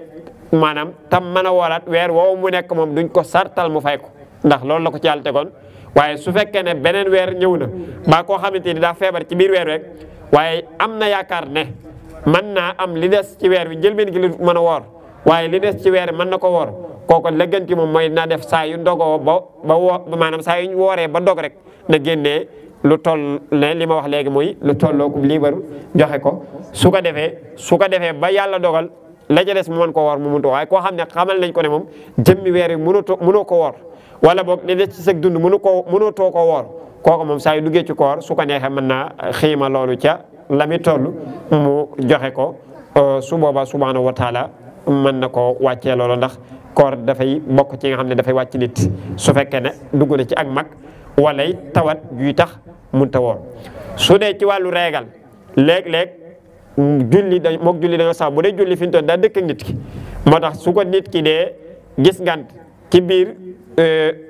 maanaam tam mën a wooraat weer woowu mu nekk moom duñ ko sartal mu fay ko ndax loolu la ko ci yàlla tegoon waaye su fekkee ne beneen weer ñëw na ba koo xamante ni daa feebar ci biir weer rek waaye am na yaakaar ne mën naa am li des ci weer wi njëlbeen gi li mën a woor waaye li des ci weer mën na ko woor kooku la gën ci moom mooy na def saa yu ndogoo ba woo maanaam saa yu ñu wooree ba dog rek na génnee lu toll ne li ma wax léegi muy lu tolloo ku liibar joxe ko su ko defee ba yàlla dogal la ca des mu mën ko woor mu mënut waaye koo xam ne xamal nañ ko ne moom jëmmi weer yi mënoo ko woor wala boog li des ci sa dund mënutoo ko woor kooku moom saa yu duggee ci koor su ko neexee mën naa xiima loolu ca la mi toll mu joxe ko su boobaa subhanahu wa taala mën na ko wàccee loolu ndax koor dafay bokk ci nga xam ne dafay wàcc nit su fekkee ne dugg na ci ak mag wala tawat yuy tax mënut a woor su dee ci wàllu reegal léeg-léeg julli dañoo sax bu dee julli fi mu toll daa dëkk ak nit ki moo tax su ko nit ki dee gis ngant ci biir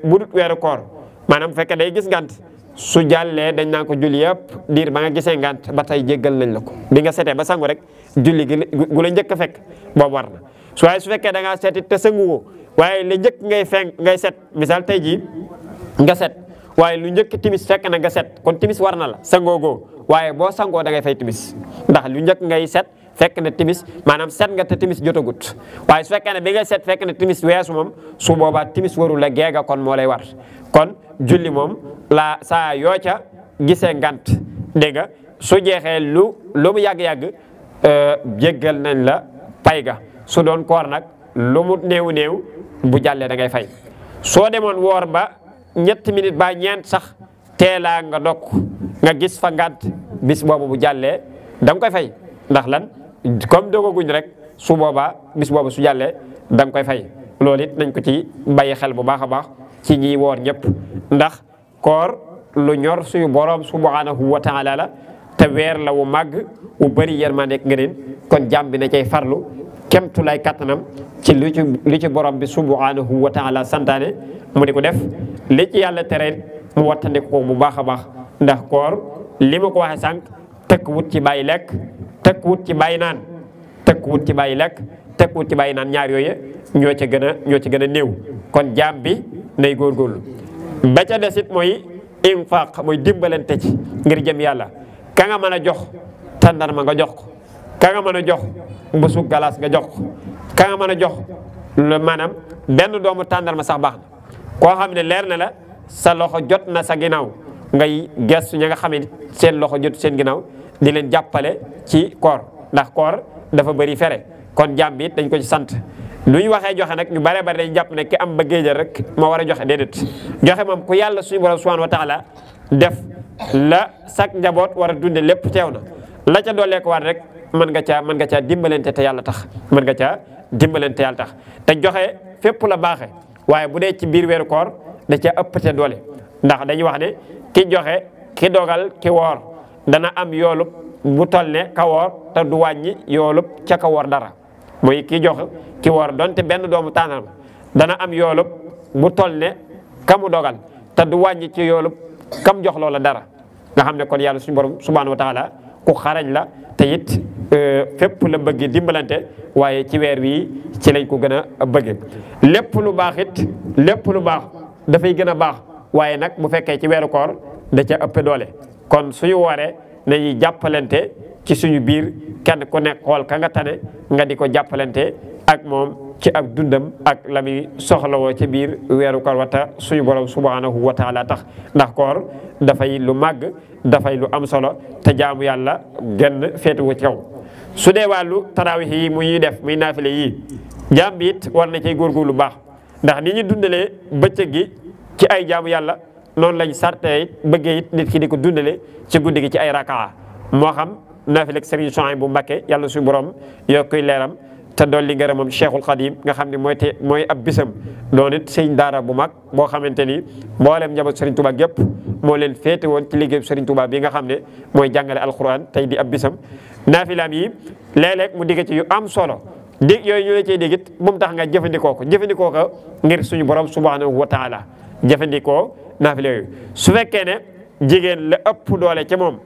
bu dut weeru koor maanaam bu fekkee day gis ngant su jàllee dañ naan ko julli yëpp diir ba nga gisee ngant ba tey jéggal nañ la ko bi nga setee ba sangu rek julli gi gu la njëkk a fekk boobu war na waaye su fekkee da ngaa seeti te sangu woo waaye la njëkk ngay set misaal tey jii nga set waaye lu njëkk timis fekk na nga set kon timis war na la sangoogoo waaye boo sangoo da ngay fay timis ndax lu njëkk ngay set fekk na timis maanaam set nga te timis jotagut waaye su fekkee ne bi ngay set fekk na timis weesu moom su boobaa timis warul la geega kon moo lay war kon julli moom la saa yoo ca gisee ngant dégg nga su jeexee lu mu yàgg-yàgg jéggal nañ la pay ga su doon koor nag lu mu néew bu jàllee da ngay fay soo demoon woor ba ñetti minute ba ñeent sax teelaa nga dog nga gis fa ngant bis boobu bu jàllee da nga koy fay ndax lan comme dogaguñ rek su boobaa bis boobu su jàllee da nga koy fay loolu it nañ ko ci bàyyi xel bu baax a baax ci ñiy woor ñëpp ndax koor lu ñor suñu borom subhanahu wa taala la te weer la wu màgg wu bëri yërmande ak ngëneel kon jàmm bi na cay farlu kemtu lay kattanam ci lu ci borom bi subhanahu wa taala santaane mu di ko def li ci yàlla tere mu wattandiku ko bu baax a baax ndax koor li ma ko waxee sànq tëkk wut ci bàyyi lekk tëkk wut ci bàyyi naan tëkk wut ci bàyyi lekk tëkk wut ci bàyyi naan ñaar yooyu ñoo ci gën a néew kon jaam bi nay góorgóorlu ba ca desit mooy infaq mooy dimbalante ci ngir jëm yàlla ka nga mën a jox tàndarma nga jox ko ka nga mën a jox mbusu galas nga jox ko ka nga mën a jox maanaam benn doomu tàndarma sax baax na koo xam ne leer na la sa loxo jot na sa ginnaaw ngay gestu ña nga xam ne seen loxo jot seen ginnaaw di leen jàppale ci koor ndax koor dafa bëri fere kon jàmm bi it dañ ko ci sant lu ñu waxee joxe nag ñu bare bare dañ jàpp ne ki am ba géejal rek moo war a joxe déedéet joxe moom ku yàlla suñu borom subhanahu wa taala def la sak njaboot war a dunde lépp teew na la ca doolee ko war rek mën nga caa dimbalante te yàlla tax mën nga caa dimbalante yàlla tax te joxe fépp la baaxe waaye bu dee ci biir weeru koor da ca ëpp te doole ndax dañuy wax ne ki joxe ki dogal ki woor dana am yoolub bu toll ne ka woor te du wàññi yoolub ca ka woor dara mooy ki joxe ki woor donte benn doomu tànnal dana am yoolub bu toll ne ka mu dogal te du wàññi ci yoolub kam jox loola dara nga xam ne kon yàlla suñu borom subhanahu wa taala ku xarañ la te it fépp la bëgg dimbalante waaye ci weer wi ci lañ ko gën a bëgge lépp lu baax lépp lu baax dafay gën a baax waaye nag bu fekkee ci weeru koor da ca ëpp doole kon suñu wooree nañuy jàppalante ci suñu biir kenn ku nekk xool ka nga tane nga di ko jàppalante ak moom ci ak dundam ak la muy soxlawoo ci biir weeru koor wata suñu borom subhanahu wa taala tax ndax koor dafay lu màgg dafay lu am solo te jaamu yàlla genn féetuwu ci kaw su dee wàllu tarawih yi mu ñuy def muy naafile yii jaam bi it war na cay góorgóorlu lu baax ndax ni ñu dundalee bëccëg gi ci ay jaamu yàlla noonu lañ sartee it bëggee it nit ki di ko dundale ci guddi gi ci ay rakaa moo xam naafile Serigne Souhaïbou Mbacké yàlla suñu borom yokkuy leeram te dolli ngërëmam Cheikhul Khadim nga xam ne mooy ab bisam doon it sëñ daara bu mag boo xamante ni mboolem njaboot Serigne Touba gépp moo leen féete woon ci liggéey Serigne Touba bi nga xam ne mooy jàngale alquran tey di ab bisam naafilaam yi léeg-léeg mu digg ci yu am solo dig yooyu ñu la cey digit bu mu tax nga jëfandikoo ko ngir suñu borom subhanahu wa taala jëfandikoo naafila yooyu su fekkee ne jigéen la ëpp doole ca moom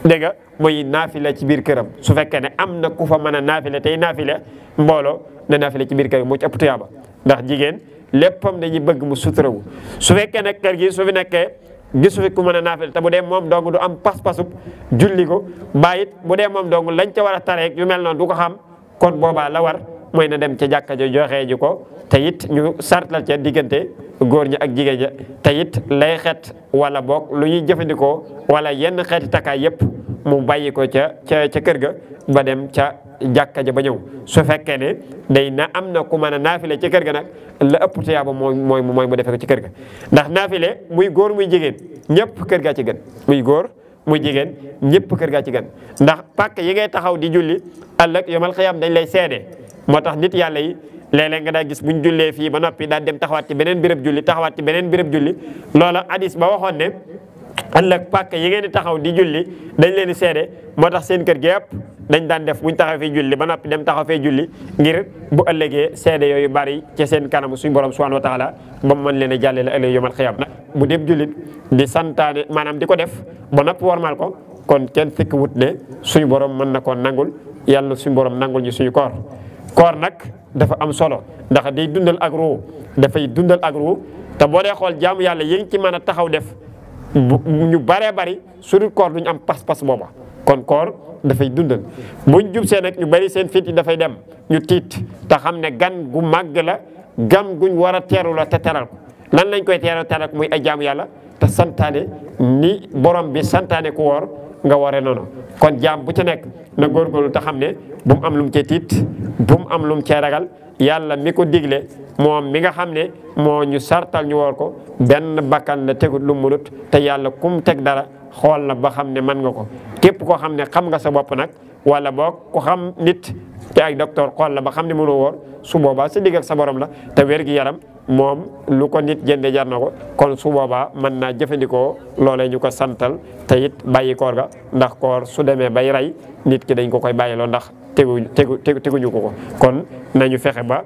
dégg nga mooy naafila ci biir këram su fekkee ne am na ku fa mën a naafila tey naafila mbooloo na naafila ci biir këram moo ci ëpp tuyaaba ndax jigéen léppam dañuy bëgg mu suturawu su fekkee ne kër gi su fi nekkee gisu fi ku mën a naafila te bu dee moom dong du am pas-pasub julli ko bàyyit bu dee moom dong lañ ca war a tareeg yu mel noonu du ko xam kon boobaa la war mooy na dem ca jàkka ja joxee ji ko te it ñu sartal ca diggante góor ñi ak jigéen ja te it lay xeet wala boog lu ñuy jëfandikoo wala yenn xeeti takkaay yëpp mu bàyyi ko ca kër ga ba dem ca jàkka ja ba ñëw su fekkee ne day na am na ku mën a naafile ci kër ga nag la ëpp tuyaaba mooy mu defee ko ci kër ga ndax naafile muy góor muy jigéen ñëpp kër gaa ci gën muy góor muy jigéen ñëpp kër gaa ci gën ndax pàkk yi ngay taxaw di julli ëllëg yomal xiyaam dañ lay seede moo tax nit yàlla yi léeg-léeg nga daa gis buñ jullee fii ba noppi daal dem taxawaat ci beneen béréb julli taxawaat ci beneen béréb julli loola hadis ba waxoon ne ëllëg pàkk yi ngeen di taxaw di julli dañ leen di seede moo tax seen kër gi yëpp dañ daan def buñ taxaw fee julli ba noppi dem taxaw fee julli ngir bu ëllëgee seede yooyu bari ci seen kanam suñu borom subhanahu wa taala ba mu mën leen a jàllale ëllëg yomal xiyam nag bu dem jullit di santaane maanaam di ko def ba noppi warmal ko kon kenn fekk wut ne suñu borom mën na koo nangul yàlla suñu borom nangul ñu suñu koor nag dafa am solo ndax day dundal ak ruu dafay dundal ak ruu te boo dee xool jaamu yàlla yi ngi ci mën a taxaw def ñu baree bari su dul koor duñu am pas-pas booba kon koor dafay dundal buñ jub see nag ñu bari seen fit yi dafay dem ñu tiit te xam ne gan gu màgg la gan guñ war a teeru la te teral ko lan lañ koy teeral ko muy ay jaamu yàlla te santaane ni borom bi santaane ku woor nga waree noonu kon jaam bu ca nekk na góorgóorlu te xam ne bu mu am lu mu cee tiit bu mu am lu mu cee ragal yàlla mi ko digle moom mi nga xam ne moo ñu sartal ñu woor ko benn bakkan la tegut lu mu mënut te yàlla kum teg dara xool na ba xam ne mën nga ko képp koo xam ne xam nga sa bopp nag wala boog ku xam nit te ay docteur xool la ba xam ne mënoo woor su boobaa sa digg ak sa borom la te wér gi yaram moom lu ko nit jënde jar na ko kon su boobaa mën naa jëfandikoo loolee ñu ko santal te it bàyyi koor ga ndax koor su demee bay rey nit ki dañ ko koy bàyyiloo ndax teguñu ko kon nañu fexe ba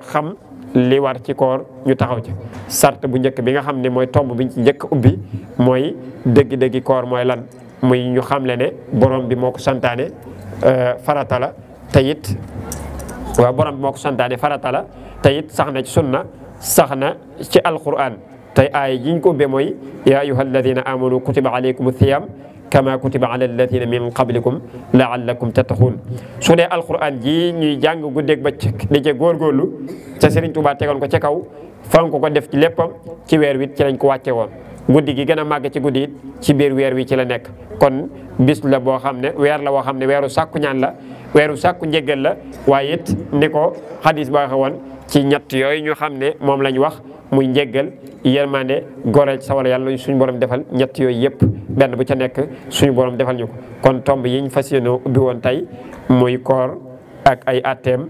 xam li war ci koor ñu taxaw ci sart bu njëkk bi nga xam ne mooy tomb biñ ci njëkk ubbi mooy dëgg-dëggi koor mooy lan muy ñu xamle ne borom bi moo ko santaane farata la te it waaw borom bi moo ko santaane farata la te it sax na ci sunna sax na ci alquran tey aaya jiñ ko ubbee mooy yaa ayyuha alladina amanu kutiba alaykum siyam kama kutiba ala alladina min qablikum laallakum tattaquun su dee alquran ji ñuy jàng guddeeg bëccëg di ca góorgóorlu te Serigne Touba tegoon ko ca kaw fan ko def ci léppam ci weer wi ci lañ ko wàcce woon guddi gi gën a màgg ci guddi it ci biir weer wi ci la nekk kon bis la boo xam ne weer la boo xam ne weeru sàkku ñaan la weeru sàkku njéggal la waaye it ni ko xadis ba waxe woon ci ñett yooyu ñu xam ne moom lañ wax muy njéggal yërmande goreel ci sawara yàlla suñu borom defal ñett yooyu yëpp benn bu ca nekk suñu borom defal ñu ko kon tomb yiñ fas yéene ubbi woon tey muy koor ak ay atteem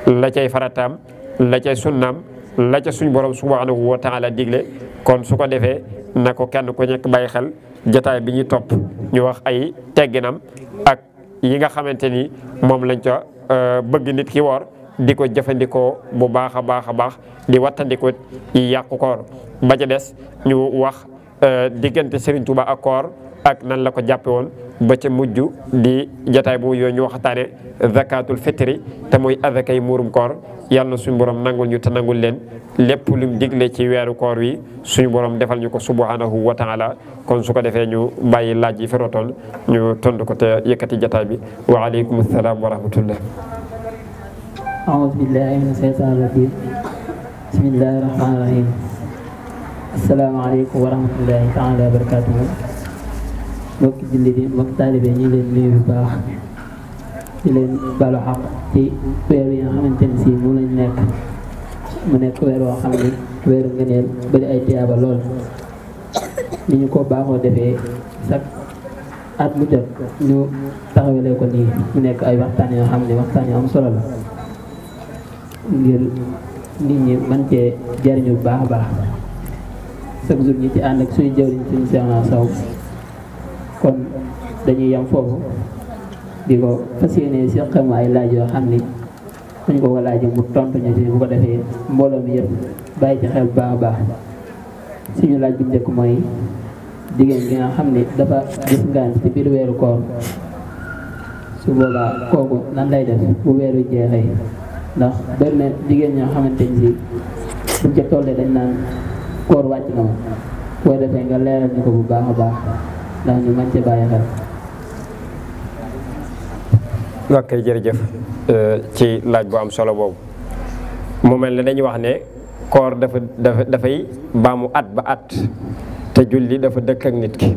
la cay farataam la cay sunnaam la ca suñu borom subhanahu wa taala digle kon su ko defee na ko kenn ku nekk bàyyi xel jotaay bi ñuy topp ñu wax ay tegginam ak yi nga xamante ni moom lañ ca bëgg nit ki woor di ko jëfandikoo bu baax a baax a baax di wattandiko yi yàqu koor ba ca des ñu wax diggante Serigne Touba ak koor ak nan la ko jàppe woon ba ca mujj di jotaay bu yooyu ñu waxtaane zakatul fitri te muy azakay muurum koor yàlla na suñu borom nangul ñu te nangul leen lépp lu digle ci weeru koor wi suñu borom defal ñu ko subhanahu wa taala kon su ko defee ñu bàyyi laaj yi fi rotoon ñu tontu ko te yëkkati jotaay bi wa aleykum salaam wa rahmatullah. أعوذ بالله من الشيطان الرجيم بسم الله الرحمن الرحيم السلام عليكم ورحمة الله تعالى وبركاته mbokki jullit yi mbokki taalibe ñu ngi leen nuyu bu baax di leen balu xaq ci weer yi nga xamante ne si mu lañ nekk mu nekk weer woo xam ni weeru ngëneel bari ay tiyaaba lool ni ñu ko baaxoo defee chaque at mu jot ñu taxawalee ko nii mu nekk ay waxtaan yoo xam ne waxtaan yoo am solo la ngir nit ñi mën cee jariñu bu baax a baax chaque jour ñi ci ànd ak suñu jawriñ suñu Seexna Sow kon dañuy yam foofu di ko fas yéene si xam ay laaj yoo xam ni suñ ko laajee mu tontu ñu si bu ko defee mbooloo mi yëpp bàyyi ci xel bu baax a baax suñu laaj bu njëkk mooy jigéen gi nga xam ni dafa gis ngaan ci biir weeru koor su boobaa kooku nan lay def bu weeru jeexee ndax bëri na jigéen ñoo xamante ni si buñ ca tollee dañ naan koor wàcc na ma boo defee nga leeral ñu ko bu baax a baax ndax ñu mën ci bàyyi xel. ok jërëjëf ci laaj bu am solo boobu mu mel ne dañuy wax ne koor dafay baamu at ba at te julli dafa dëkk ak nit ki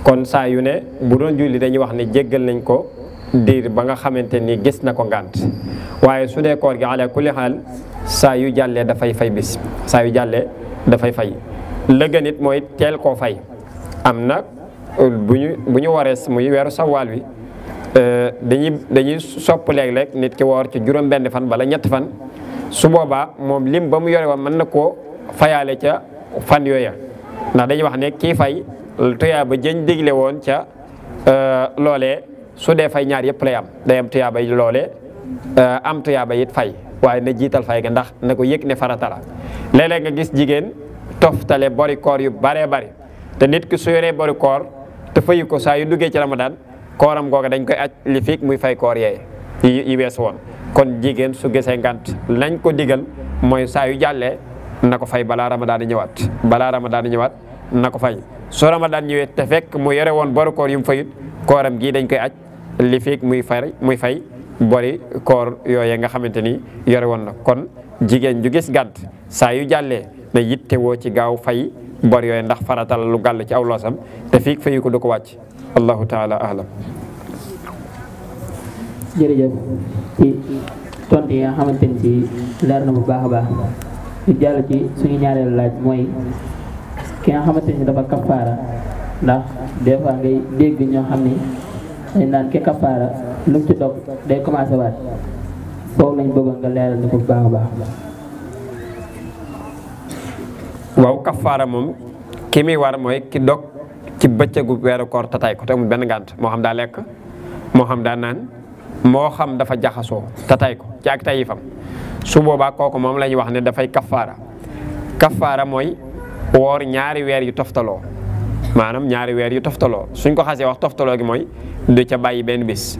kon saa yu ne bu doon julli dañuy wax ne jéggal nañ ko diir ba nga xamante ni gis na ko ngànt waaye su dee koor gi ala kulli xaal saa yu jàllee dafay fay bis saa yu jàllee dafay fay la gën it mooy teel koo fay am na bu ñu waree muy weeru sawaal wi dañuy sopp léeg-léeg nit ki woor ci juróom benn fan bala ñetti fan su boobaa moom lim ba mu yore woon mën na koo fayaale ca fan yooya ndax dañuy wax ne kii fay tuyaaba jëñ digle woon ca loolee su dee fay ñaar yëpp lay am day am tuyaaba yi loolee am tuyaaba it fay waaye na jiital fay ga ndax na ko yëg ne farata la léeg-léeg nga gis jigéen toftale bori koor yu baree bari te nit ki su yoree bori koor te fayu ko saa yu duggee ci Ramadan kooram googa dañ koy aj li fiig muy fay koor yee yi wees woon kon jigéen su gisee ngant lañ ko digal mooy saa yu jàllee na ko fay balaa Ramadan di ñëwaat na ko fay su Ramadan ñëwee te fekk mu yore woon bori koor yu mu fayut kooram gii dañ koy aj li fiig muy fay bori koor yooye nga xamante ni yore woon na kon jigéen ju gis ngant saa yu jàllee na yittewoo ci gaaw fay bor yooyu ndax faratal lu gàll ci aw loosam te fii fayu ko du ko wàcc allahu taala ahlam. jërëjëf ci tontu yi nga xamante ni ci leer na bu baax a baax ñu jàll ci suñu ñaareelu laaj mooy ki nga xamante ni dafa kafaara ndax des fois ngay dégg ñoo xam ni dañ naan ki kafaara lu mu ci dog day commencé waat foofu lañ bëggoon nga leeral ni ko bu baax a baax. waaw kafaara moom ki muy war mooy ki dog ci bëccëgu weeru koor te tay ko te amul benn ngànt moo xam daa lekk moo xam daa naan moo xam dafa jaxasoo te tay ko ci ak tayifam su boobaa kooku moom la ñuy wax ne dafay kafaara mooy woor ñaari weer yu toftaloo maanaam ñaari weer yu toftaloo suñ ko xasee wax toftaloo gi mooy du ca bàyyi benn bis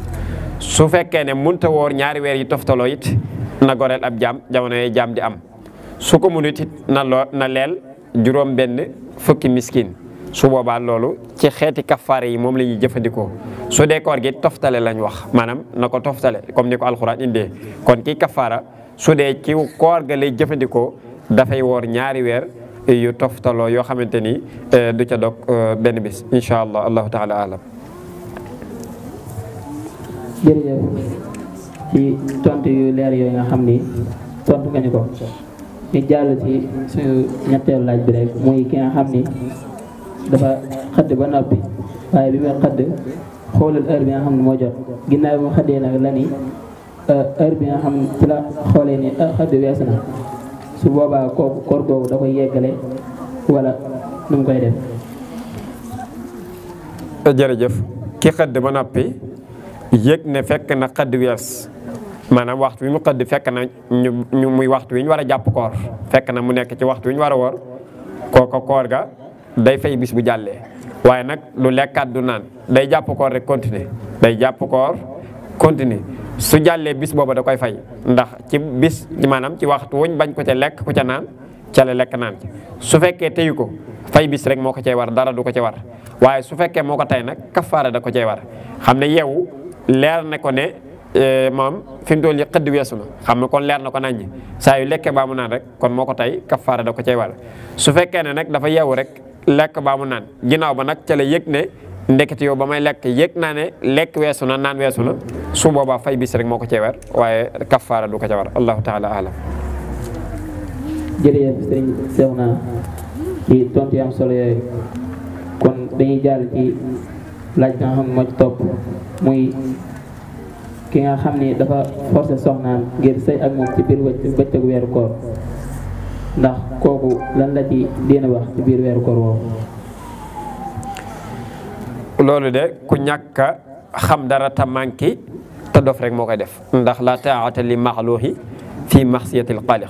su fekkee ne mënta woor ñaari weer yu toftaloo it na goreel ab jaam jamono yee jaam di am su ko mënut it na leel juróom benn fukki miskin su boobaa loolu ci xeeti kafaare yi moom la ñuy jëfandikoo su dee koor gi toftale lañ wax maanaam na ko toftale comme ni ko alxuraan indee kon kii kafaara su dee ci koor ga lay jëfandikoo dafay woor ñaari weer yu toftaloo yoo xamante ni du ca dog benn bis incha allah allahu taala alam. jërëjëf ci tontu yu leer yooyu nga xam ni tontu nga ñu ko ñu jàll ci suñu ñetteelu laaj bi rek muy ki nga xam ni dafa xëdd ba noppi waaye bi muy xëdd xoolal heure bi nga xam ne moo jot ginnaaw bi mu xëddee nag la ni heure bi nga xam ne ci la xoolee ni xëdd weesu na su boobaa kooku koor googu da koy yeggale wala nu mu koy def. jërëjëf ki xëdd ba noppi yëg ne fekk na xëdd wees maanaam waxtu wi mu xëdd fekk na ñu muy waxtu wi ñu war a jàpp koor fekk na mu nekk ci waxtu wi ñu war a woor kooko koor ga day fay bis bu jàllee waaye nag du lekkaat du naan day jàpp koor rek continuer day jàpp koor continuer su jàllee bis booba da koy fay ndax ci bis maanaam ci waxtu wuñ bañ ko ca lekk ku ca naan ca la lekk naan su fekkee teyu ko fay bis rek moo ko cay war dara du ko ca war waaye su fekkee moo ko tey nag kafaara da ko cay war xam ne yeewu leer ne ko ne moom fi mu toll yi xëdd weesu na xam ne kon leer na ko naññi saa yu lekkee baa mu naan rek kon moo ko tey kafaara da ko cay war su fekkee ne nag dafa yeewu rek lekk baa mu naan ginnaaw ba nag ca la yëg ne ndekete yow ba may lekk yëg naa ne lekk weesu na naan weesu na su boobaa fay bis rek moo ko cay war waaye kafaara du ko ca war allahu taala alam. jërëjëf sëriñ Seexuna ci tontu am solo yooyu kon dañuy jàll ci laaj bi nga xam ne moo ci topp muy ki nga xam ni dafa forcé soxnaam ngir sëy ak moom ci biir bëccëgu weeru koor ndax kooku lan la ci diina wax ci biir weeru koor woowu. loolu de ku ñàkk a xam dara ta manki te dof rek moo koy def ndax la taa'ata li maxluuqi fii maxsiyatil xaaliq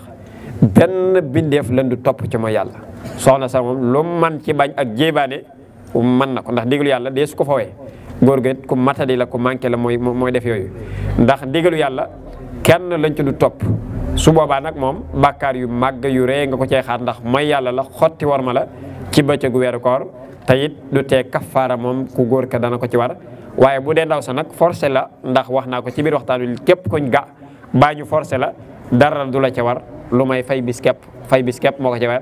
benn bindeef lan du topp ci mooy yàlla soxna sax moom lu man ci bañ ak jéebaane mën na ko ndax digalu yàlla dee su ko fawee góor ga ku matadi la ku manqué la mooy def yooyu ndax digalu yàlla kenn lañ ci du topp su boobaa nag moom bàkkaar yu màgg yu rëy nga ko cay xaar ndax mooy yàlla la xotti war ma la ci bëccëgu weeru koor te it du tee kafaara moom ku góor ka dana ko ci war waaye bu dee ndaw sa nag forcé la ndax wax naa ko ci biir waxtaan wi képp kuñ ga baa ñu forcé la dara du la ca war lu may fay bis képp moo ko ca war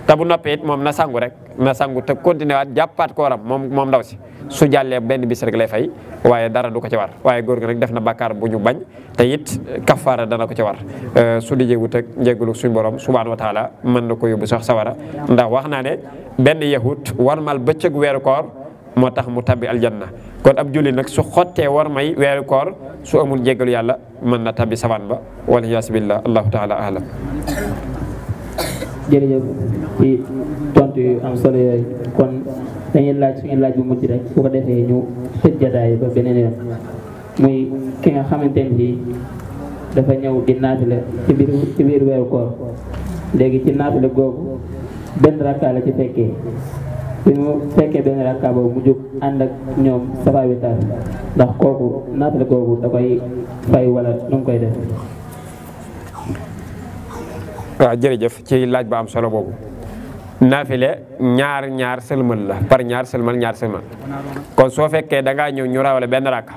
te bu noppee it moom na sangu rek na sangu te continué waat jàppaat kooram moom ndaw si su jàllee benn bis rek lay fay waaye dara du ko ci war waaye góor gi nag def na bàkkaar bu ñu bañ te it kafaara dana ko ci war su di jégut ak njéggalu suñu borom subhaanahu wa taala mën na ko yóbbu sax sawara ndax wax naa ne benn yahut warmal bëccëg weeru koor moo tax mu tabbi aljanna kon ab julli nag su xottee war may weeru koor su amul njéggalu yàlla mën na tabbi sawaan ba waliyaasu billah allahu taala alam. jërëjëf ci tontu yu am solo yooyu kon dañuy laaj suñu laaj bu mujj rek bu ko defee ñu tëj jotaay ba beneen yoon muy ki nga xamante ni dafa ñëw di naafile ci biir weeru koor léegi ci naafile googu benn rakka la ci fekkee bi mu fekkee benn rakka boobu mu jóg ànd ak ñoom safa witar ndax kooku naafile googu da koy fay wala nu mu koy def. waaw jërëjëf ci laaj ba am solo boobu naafile ñaar sëlmal la par ñaar sëlmal kon soo fekkee da ngaa ñëw ñu rawale benn rakka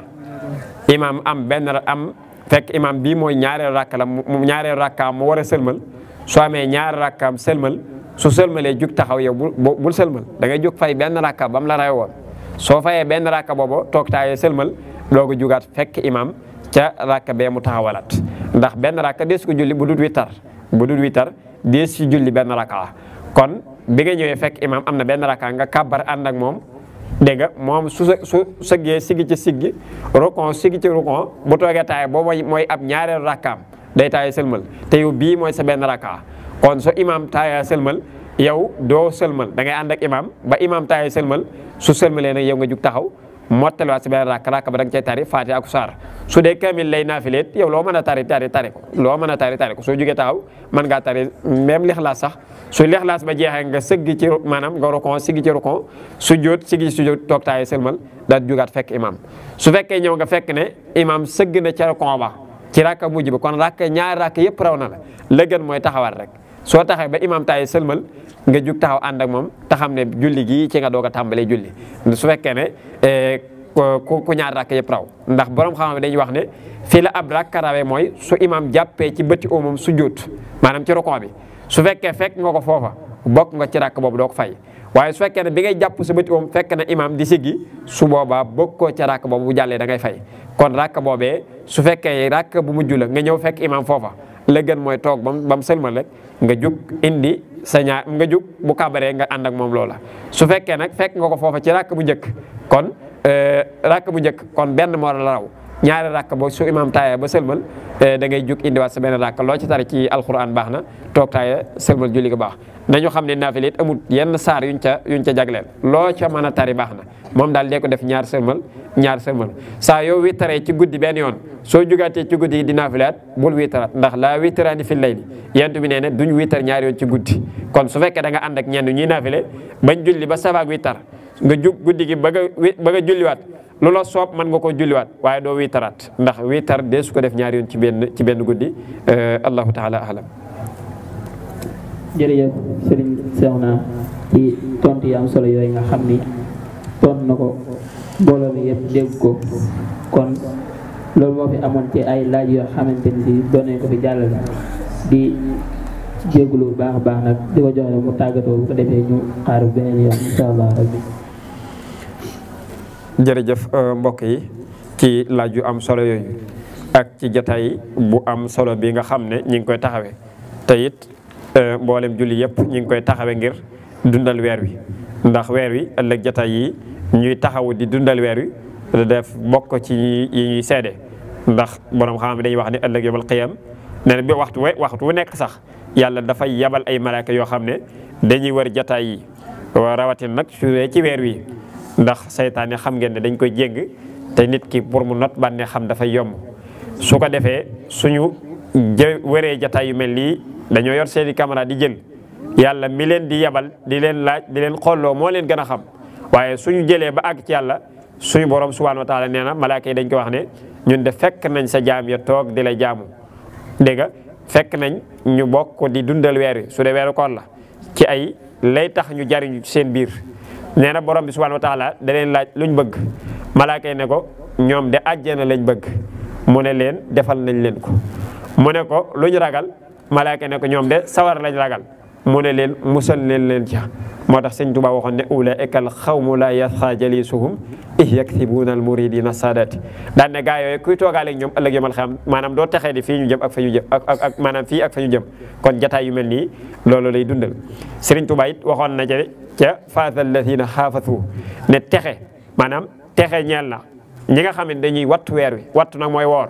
imam am fekk imam bii mooy ñaareelu rakka la ñaareelu rakka mu war a sëlmal soo amee ñaari rakkaam sëlmal su sëlmalee jug taxaw yow bul sëlmal da ngay jug fay benn rakka ba mu la ray woon soo fayee benn rakka boobu toog taayee sëlmal dooga jugaat fekk imam ca rakka bee mu taxawalaat ndax benn rakka des ko julli bu dul witar des ci julli benn rakka kon bi nga ñëwee fekk imam am na benn rakka nga kàbbar ànd ak moom dégg nga moom su sëggee siggi ci siggi rukon siggi ci rukon bu toogee taay boobu mooy ab ñaareelu rakkaam day taaya sëlmal te yow bii mooy sa benn rakka kon su imam taaya sëlmal yow doo sëlmal da ngay ànd ak imam ba imam taaya sëlmal su sëlmalee nag yow nga jug taxaw mottaliwaat si benn rakka ba da nga cay tari Faatiha ak saar su dee kamil lay naafileet yow loo mën a tari ko loo mën a tari ko soo jugee taxaw mën ngaa tari même lixlaas sax su lixlaas ba jeexee nga sëgg ci maanaam nga rukon siggi ci rukon su jóot siggi su jóot toog taayee sëlmal daal jugaat fekk imam su fekkee ñëw nga fekk ne imam sëgg na ca rukon ba ci rakka mujj ba kon ñaari rakka yëpp raw na la gën mooy taxawaat rek soo taxee ba imam taayee sëlmal nga jug taxaw ànd ak moom te xam ne julli gii ci nga doog a tàmbalee julli su fekkee ne ku ñaar rakk yëpp raw ndax borom xam-xam dañuy wax ne fii la ab rakka rawee mooy su imam jàppee ci bëti oomam su jóot maanaam ci rukon bi su fekkee fekk nga ko foofa bokk nga ci rakk boobu doo ko fay waaye su fekkee ne bi ngay jàpp sa bëti oom fekk na imam di siggi su boobaa bokkoo ca rakk boobu bu jàllee da ngay fay kon rakk boobee su fekkee rakk bu mujj la nga ñëw fekk imam foofa la gën mooy toog ba mu sëlmal rek nga jug indi sa ñaar nga jug bu kabaree nga ànd ak moom loola su fekkee nag fekk nga ko foofa ci rakk bu njëkk kon benn moo la raw ñaari rakk boo su imam taaya ba sëlmal da ngay jug indiwaat sa benn rakk loo ci tari ci alquran baax na toog taaya sëlmal julli ko baax nañu xam ne naafile it amul yenn saar yuñ ca jagleel loo ca mën a tari baax na moom daal dee ko def ñaar sëlmal saa yow wittaree ci guddi benn yoon soo jugaatee ci guddi di naafilaat bul wittaraat ndax laa wittaraani fi layli yent bi nee ne duñ wittar ñaari yoon ci guddi kon su fekkee da nga ànd ak ñenn ñuy naafile bañ julli ba sabaak wittar nga jug guddi gi ba nga julliwaat lu la soob mën nga koo julliwaat waaye doo wittaraat ndax wittar dee su ko def ñaari yoon ci benn guddi allahu taala alam. jërëjëf Serigne Cheikhouna ci tontu yi am solo yooyu nga xam ni tontu na ko mbooloo mi yëpp dégg ko kon loolu moo fi amoon ci ay laaj yoo xamante ni si doon nañ ko fi jàllale di jégalu bu baax a baax nag di ko joxe mu tàggatoo bu ko defee ñu xaaru beneen yoon incha allah rabbi. jërëjëf mbokk yi ci laaj yu am solo yooyu ak ci jotaay bu am solo bi nga xam ne ñi ngi koy taxawee te it mboolem julli yëpp ñi ngi koy taxawee ngir dundal weer wi ndax weer wi ëllëg jotaay yi ñuy taxawu di dundal weer wi def bokk ci yi ñuy seede ndax borom xam-xam dañuy wax ne ëllëg yawmal qiyaam nee na bi waxtu wu nekk sax yàlla dafay yabal ay malaaka yoo xam ne dañuy wër jotaay yi rawatina nag su ci weer wi ndax saytaane xam ngeen ne dañ koy jégg te nit ki pour mu not bànnee xam dafay yomb su ko defee suñu wëree jotaay yu mel nii dañoo yor seeni caméra di jël yàlla mi leen di yabal di leen laaj di leen xolloo moo leen gën a xam waaye suñu jëlee ba àgg ci yàlla suñu borom subhanahu wa taala nee na malaaka yi dañ ko wax ne ñun de fekk nañ sa jaam ya toog di la jaamu dégg nga fekk nañ ñu bokk di dundal weer wi su dee weeru koor la ci ay lay tax ñu jariñu seen biir nee na borom bi subhanahu wa taala da leen laaj luñ bëgg malaaka yi ne ko ñoom de àjjana lañ bëgg mu ne leen defal nañ leen ko mu ne ko lu ñu ragal malaaka ne ko ñoom de sawar lañ ragal mu ne leen musal leen ci moo tax sëñ Tuubaa waxoon ne ulaa'ika al xawmu laa yasxaa jalisuhum ih yaksibuuna al muridina saadati daan ne gaa yooyu kuy toogaale ak ñoom ëllëg yomal xam maanaam doo texee di fii ñu jëm ak fa ñu jëm ak maanaam fii ak fa ñu jëm kon jataay yu mel nii loolu lay dundal sëriñ Tuubaa it waxoon na ca faaza alladina xaafasu ne texe maanaam texe ñeel na ñi nga xam ne dañuy wattu weer wi wattu nag mooy woor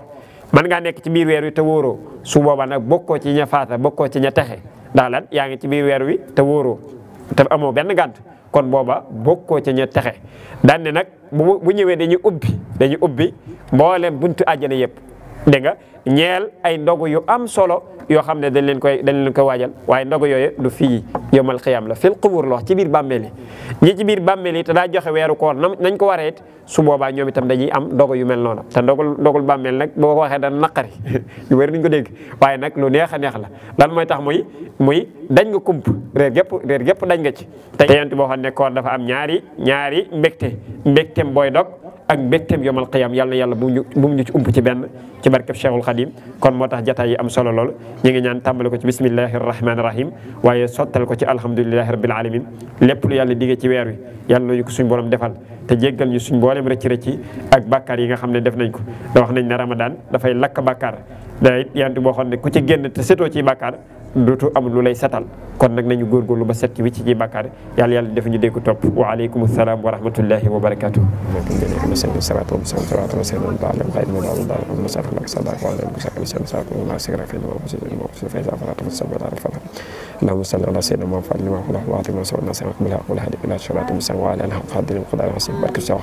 mën ngaa nekk ci biir weer wi te wóoroo su boobaa nag bokkoo ci ña faata bokkoo ci ña texe ndax lan yaa ngi ci biir weer wi te wóoroo te amoo benn gànt kon booba bokkoo ci ña texe daan ne nag bu ñëwee dañuy ubbi mboolem buntu àjjana yëpp dégg nga ñeel ay ndogu yu am solo yoo xam ne dañ leen koy waajal waaye ndogu yooyu du fii yawmal xiyaam la fil qubur la wax ci biir bàmmeel yi ñi ci biir bàmmeel yi te daa joxe weeru koor nañ ko waree it su boobaa ñoom itam dañuy am ndogu yu mel noonu te ndogul bàmmeel nag boo ko waxee dana naqari ñu bëri duñ ko dégg waaye nag lu neex a neex la lan mooy tax muy dañ nga kump réer gépp dañ nga ci te yonent boo xam ne koor dafa am ñaari mbégteem booy dog ak mbégteem yawmal qiyaam yàlla bu mu ñu ci ump ci benn ci barkeb Cheikhul Khadim kon moo tax jataay yi am solo lool ñu ngi ñaan tàmbale ko ci bismillahi rahmaani rahim waaye sottal ko ci alhamdulilahi rabbil alamin lépp lu yàlla digee ci weer wi yàlla nañu ko suñ borom defal te jéggal ñu suñ mboolem rëcc ak bàkkaar yi nga xam ne def nañ ko da wax nañ ne ramadan dafay lakk bàkkaar da it yantu boo xam ne ku ci génn te setoo ci bàkkaar dootu amul lu lay setal kon nag nañu góorgóorlu ba set ci wicc ci bàkkaar yàlla def ñu dégg topp wa aleykum salaam wa rahmatullahi wa barakatuh اللهم صل على سيدنا محمد لما خلق وعطي ما سوى الناس بالحق والهدي الى صراط المستقيم وعلى اله وصحبه وسلم بارك الله